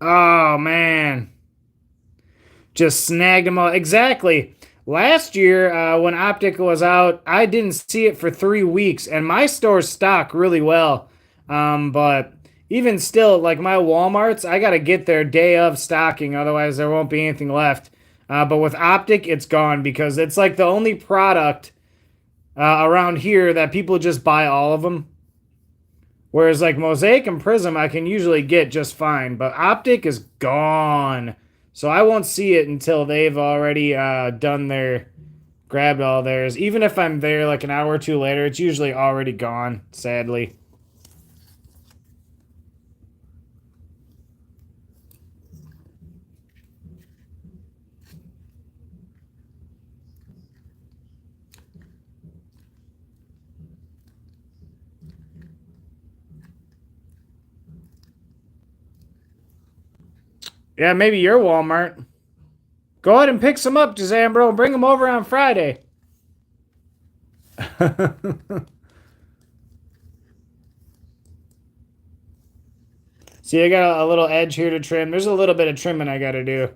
Oh, man. Just snagged them all. Exactly. Last year, when Optic was out, I didn't see it for 3 weeks, and my store stocked really well. But even still, like my Walmarts, I got to get their day of stocking, otherwise there won't be anything left. But with Optic, it's gone because it's like the only product around here that people just buy all of them. Whereas like Mosaic and Prism, I can usually get just fine, but Optic is gone. So I won't see it until they've already done their grabbed all theirs. Even if I'm there like an hour or two later, it's usually already gone, sadly. Yeah, maybe your Walmart. Go ahead and pick some up, Jazambro, and bring them over on Friday. See, I got a little edge here to trim. There's a little bit of trimming I got to do.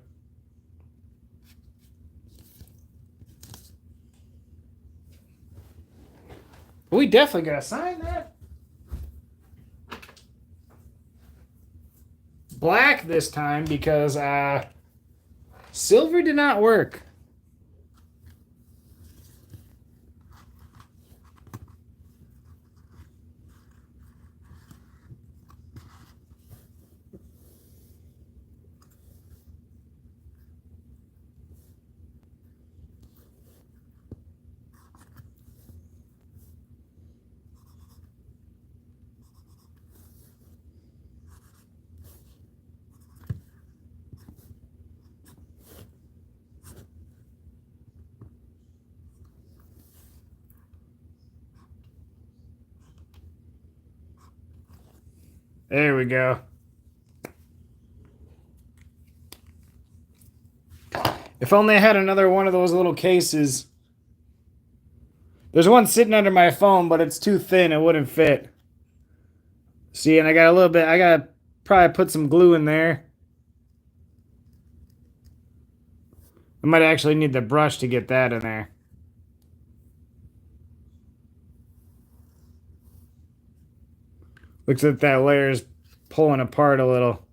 We definitely got to sign that. Black this time because silver did not work. There we go. If only I had another one of those little cases. There's one sitting under my phone, but it's too thin. It wouldn't fit. See, and I got a little bit. I got to probably put some glue in there. I might actually need the brush to get that in there. Looks like that layer is pulling apart a little.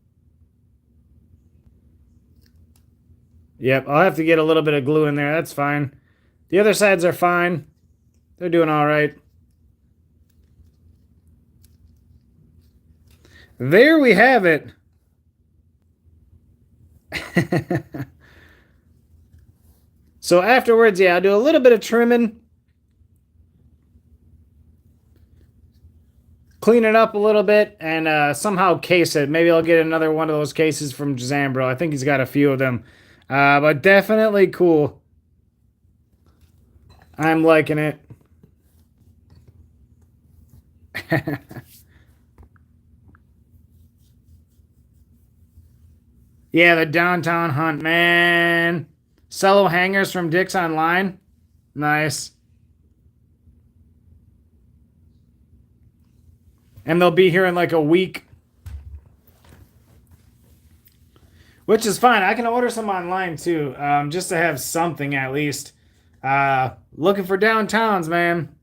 Yep, I'll have to get a little bit of glue in there. That's fine. The other sides are fine. They're doing all right. There we have it. So afterwards, yeah, I'll do a little bit of trimming. Clean it up a little bit and somehow case it. Maybe I'll get another one of those cases from Jazambro. I think he's got a few of them. But definitely cool. I'm liking it. Yeah, the downtown hunt, man. Cello hangers from Dick's Online. Nice. And they'll be here in like a week. Which is fine. I can order some online too, just to have something at least. Looking for downtowns, man.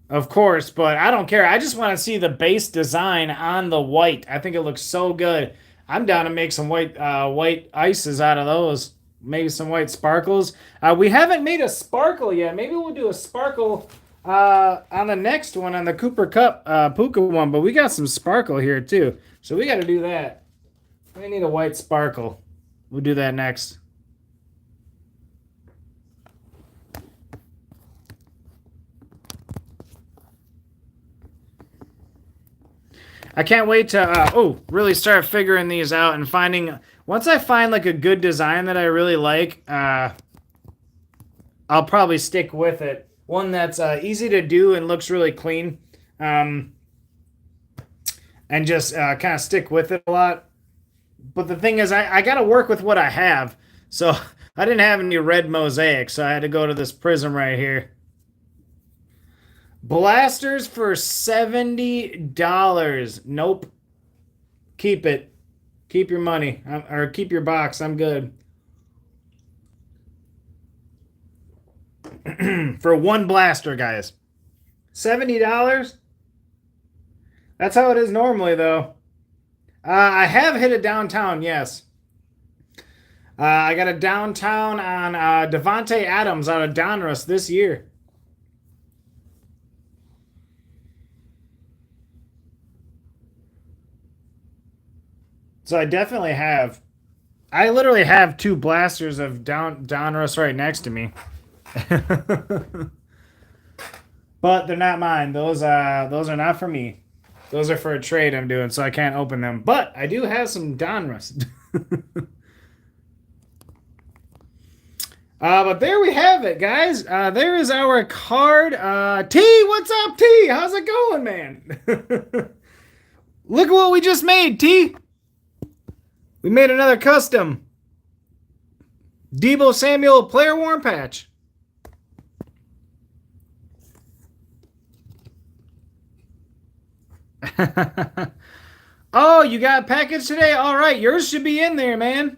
Of course, but I don't care. I just want to see the base design on the white. I think it looks so good. I'm down to make some white ices out of those. Maybe some white sparkles. We haven't made a sparkle yet. Maybe we'll do a sparkle on the next one, on the Cooper Cup Puka one, but we got some sparkle here too. So we got to do that. We need a white sparkle. We'll do that next. I can't wait to really start figuring these out and finding. Once I find like a good design that I really like, I'll probably stick with it. One that's easy to do and looks really clean, and just kind of stick with it a lot. But the thing is, I got to work with what I have. So I didn't have any red mosaic, so I had to go to this prism right here. Blasters for $70. Nope. Keep it. Keep your money. Or keep your box. I'm good. For one blaster, guys. $70? That's how it is normally, though. I have hit a downtown, yes. I got a downtown on Devontae Adams out of Donruss this year. So I definitely have. I literally have two blasters of Donruss right next to me. But they're not mine. Those are not for me. Those are for a trade I'm doing, so I can't open them. But I do have some Donruss. But there we have it, guys. There is our card. T, what's up, T? How's it going, man? Look at what we just made, T. We made another custom Deebo Samuel player worn patch. Oh, you got a package today? All right, yours should be in there, man.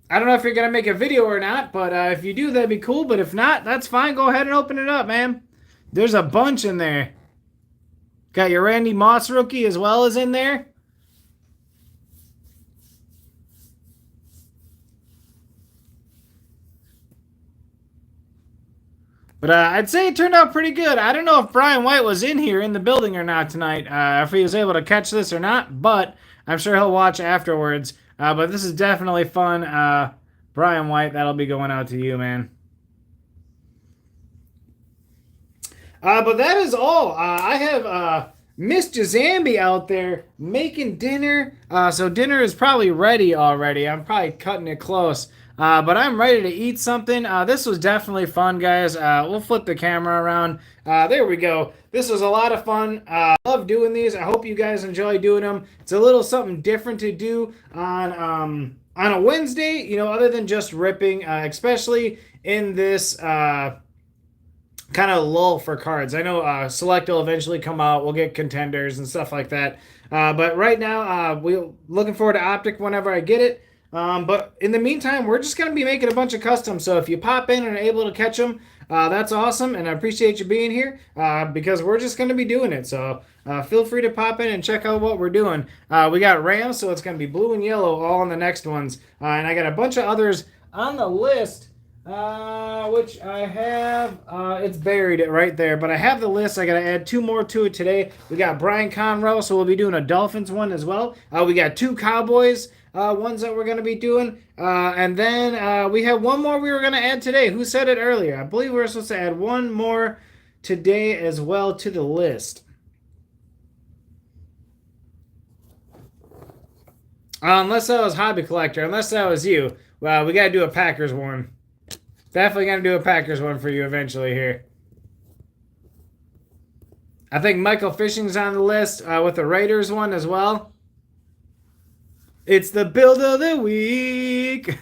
I don't know if you're going to make a video or not, but if you do, that'd be cool. But if not, that's fine. Go ahead and open it up, man. There's a bunch in there. Got your Randy Moss rookie as well as in there. But I'd say it turned out pretty good. I don't know if Brian White was in here in the building or not tonight, if he was able to catch this or not, but I'm sure he'll watch afterwards. But this is definitely fun. Brian White, that'll be going out to you, man. But that is all. I have Miss Jazambi out there making dinner. So dinner is probably ready already. I'm probably cutting it close. But I'm ready to eat something. This was definitely fun, guys. We'll flip the camera around. There we go. This was a lot of fun. Love doing these. I hope you guys enjoy doing them. It's a little something different to do on a Wednesday, you know, other than just ripping, especially in this kind of lull for cards. I know Select will eventually come out. We'll get contenders and stuff like that. But right now, we're looking forward to Optic whenever I get it. But in the meantime, we're just going to be making a bunch of customs. So if you pop in and are able to catch them, that's awesome. And I appreciate you being here because we're just going to be doing it. So feel free to pop in and check out what we're doing. We got Rams, so it's going to be blue and yellow all in the next ones. And I got a bunch of others on the list, which I have. It's buried right there. But I have the list. I got to add two more to it today. We got Brian Conroe, so we'll be doing a Dolphins one as well. We got two Cowboys. Ones that we're going to be doing. And then we have one more we were going to add today. Who said it earlier? I believe we were supposed to add one more today as well to the list. Unless that was Hobby Collector. Unless that was you. Well, we got to do a Packers one. Definitely going to do a Packers one for you eventually here. I think Michael Fishing's on the list with the Raiders one as well. It's the build of the week.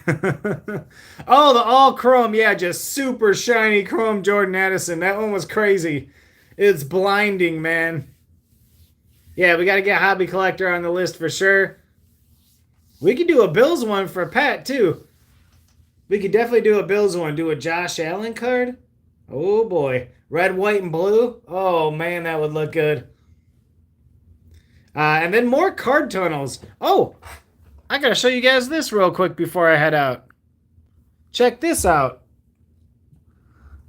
Oh, the all chrome. Yeah, just super shiny chrome Jordan Addison. That one was crazy. It's blinding, man. Yeah, we got to get Hobby Collector on the list for sure. We could do a Bills one for Pat, too. We could definitely do a Bills one. Do a Josh Allen card. Oh, boy. Red, white, and blue. Oh, man, that would look good. And then more card tunnels. Oh, I gotta show you guys this real quick before I head out. Check this out.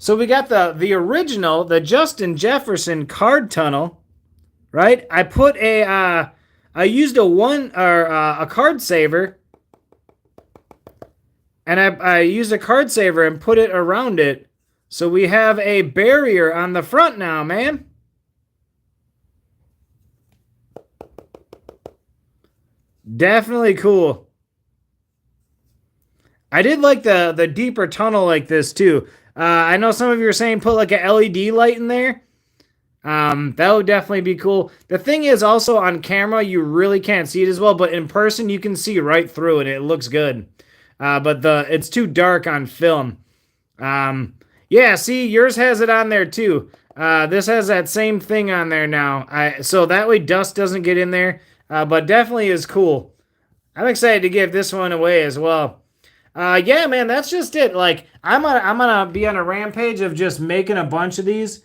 So we got the original, the Justin Jefferson card tunnel, right? I used a card saver, and I used a card saver and put it around it. So we have a barrier on the front now, man. Definitely cool. I did like the deeper tunnel like this too. I know some of you are saying put like a LED light in there. That would definitely be cool. The thing is also on camera, you really can't see it as well, but in person, you can see right through it. It looks good. But it's too dark on film. Yeah, see, yours has it on there too. This has that same thing on there now. So that way dust doesn't get in there. But definitely is cool. I'm excited to give this one away as well. Yeah, man, that's just it. Like, I'm gonna be on a rampage of just making a bunch of these,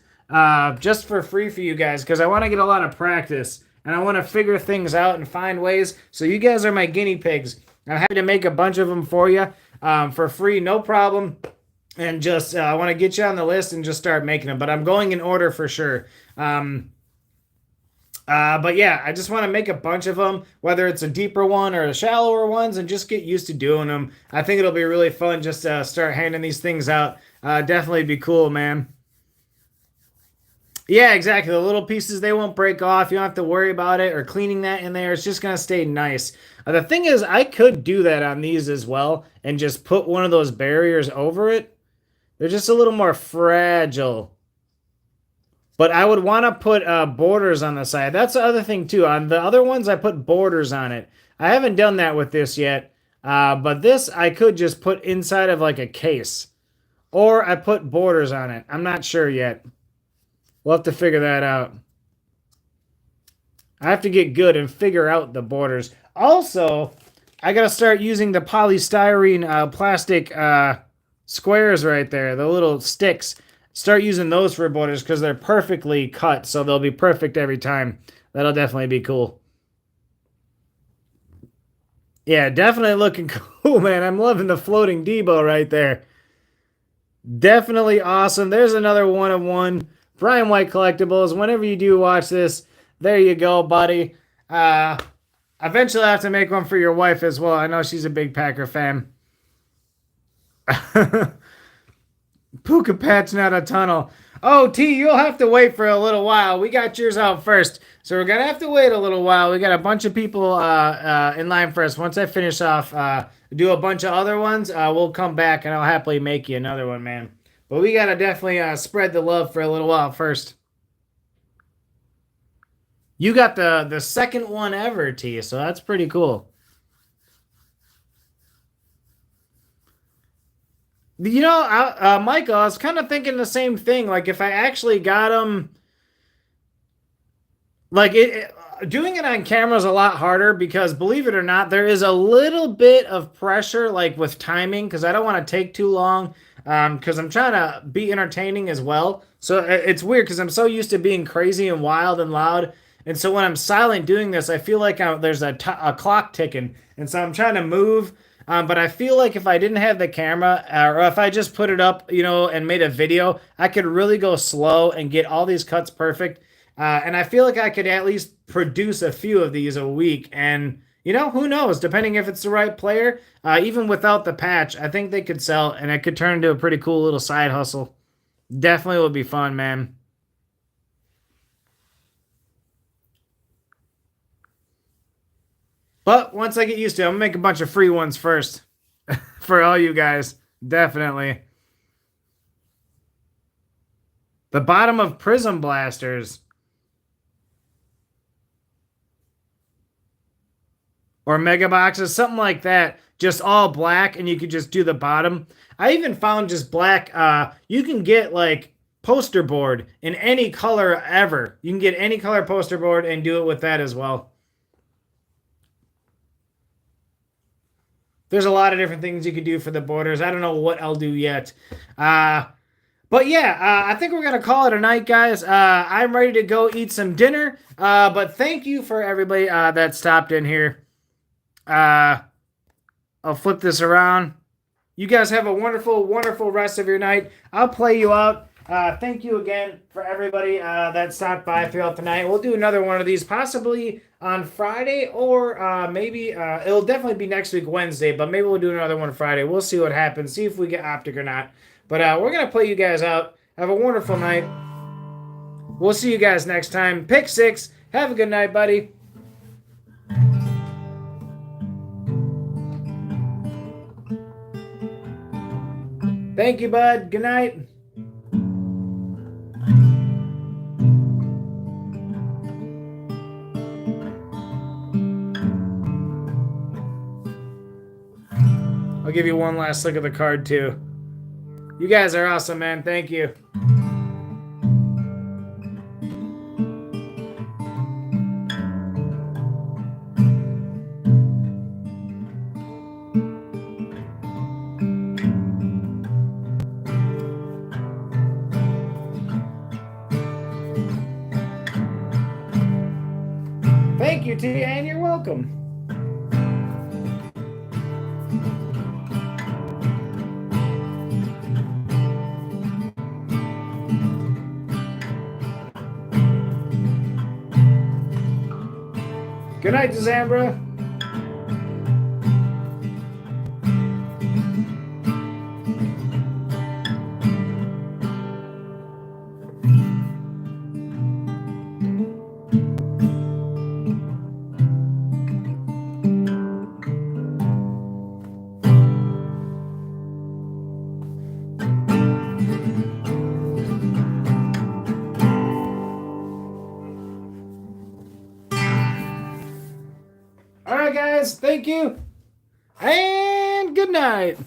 just for free for you guys, because I want to get a lot of practice and I want to figure things out and find ways. So you guys are my guinea pigs. I'm happy to make a bunch of them for you, for free, no problem. And just I want to get you on the list and just start making them. But I'm going in order for sure. But yeah, I just want to make a bunch of them, whether it's a deeper one or a shallower ones, and just get used to doing them. I think it'll be really fun just to start handing these things out. Definitely be cool, man. Yeah, exactly. The little pieces, they won't break off. You don't have to worry about it or cleaning that in there. It's just going to stay nice. The thing is, I could do that on these as well and just put one of those barriers over it. They're just a little more fragile. But I would want to put borders on the side. That's the other thing, too. On the other ones, I put borders on it. I haven't done that with this yet. But this, I could just put inside of like a case. Or I put borders on it. I'm not sure yet. We'll have to figure that out. I have to get good and figure out the borders. Also, I got to start using the polystyrene plastic squares right there. The little sticks. Start using those for borders because they're perfectly cut. So they'll be perfect every time. That'll definitely be cool. Yeah, definitely looking cool, man. I'm loving the floating Deebo right there. Definitely awesome. There's another one of one. Brian White Collectibles. Whenever you do watch this, there you go, buddy. Eventually I have to make one for your wife as well. I know she's a big Packer fan. Puka Patch, not a tunnel. Oh, T, you'll have to wait for a little while. We got yours out first. So we're going to have to wait a little while. We got a bunch of people in line for us. Once I finish off, do a bunch of other ones, we'll come back and I'll happily make you another one, man. But we got to definitely spread the love for a little while first. You got the second one ever, T, so that's pretty cool. You know, Michael, I was kind of thinking the same thing. Like, if I actually got them, like doing it on camera is a lot harder because, believe it or not, there is a little bit of pressure, like with timing, because I don't want to take too long, because I'm trying to be entertaining as well. So it's weird because I'm so used to being crazy and wild and loud. And so when I'm silent doing this, I feel like there's a clock ticking. And so I'm trying to move. But I feel like if I didn't have the camera, or if I just put it up, you know, and made a video, I could really go slow and get all these cuts perfect. And I feel like I could at least produce a few of these a week. And, you know, who knows? Depending if it's the right player, even without the patch, I think they could sell. And it could turn into a pretty cool little side hustle. Definitely would be fun, man. But once I get used to it, I'm going to make a bunch of free ones first. For all you guys. Definitely. The bottom of Prism Blasters. Or Mega Boxes. Something like that. Just all black and you could just do the bottom. I even found just black. You can get like poster board in any color ever. You can get any color poster board and do it with that as well. There's a lot of different things you could do for the borders. I don't know what I'll do yet. But yeah, I think we're going to call it a night, guys. I'm ready to go eat some dinner. But thank you for everybody that stopped in here. I'll flip this around. You guys have a wonderful, wonderful rest of your night. I'll play you out. Thank you again for everybody that stopped by throughout the night. We'll do another one of these possibly on Friday, or maybe it'll definitely be next week, Wednesday, but maybe we'll do another one Friday. We'll see what happens, see if we get optic or not. But we're going to play you guys out. Have a wonderful night. We'll see you guys next time. Pick 6. Have a good night, buddy. Thank you, bud. Good night. I'll give you one last look at the card, too. You guys are awesome, man. Thank you. Thank you, T, and you're welcome. Good night, Zambra. All right, guys. Thank you. And good night.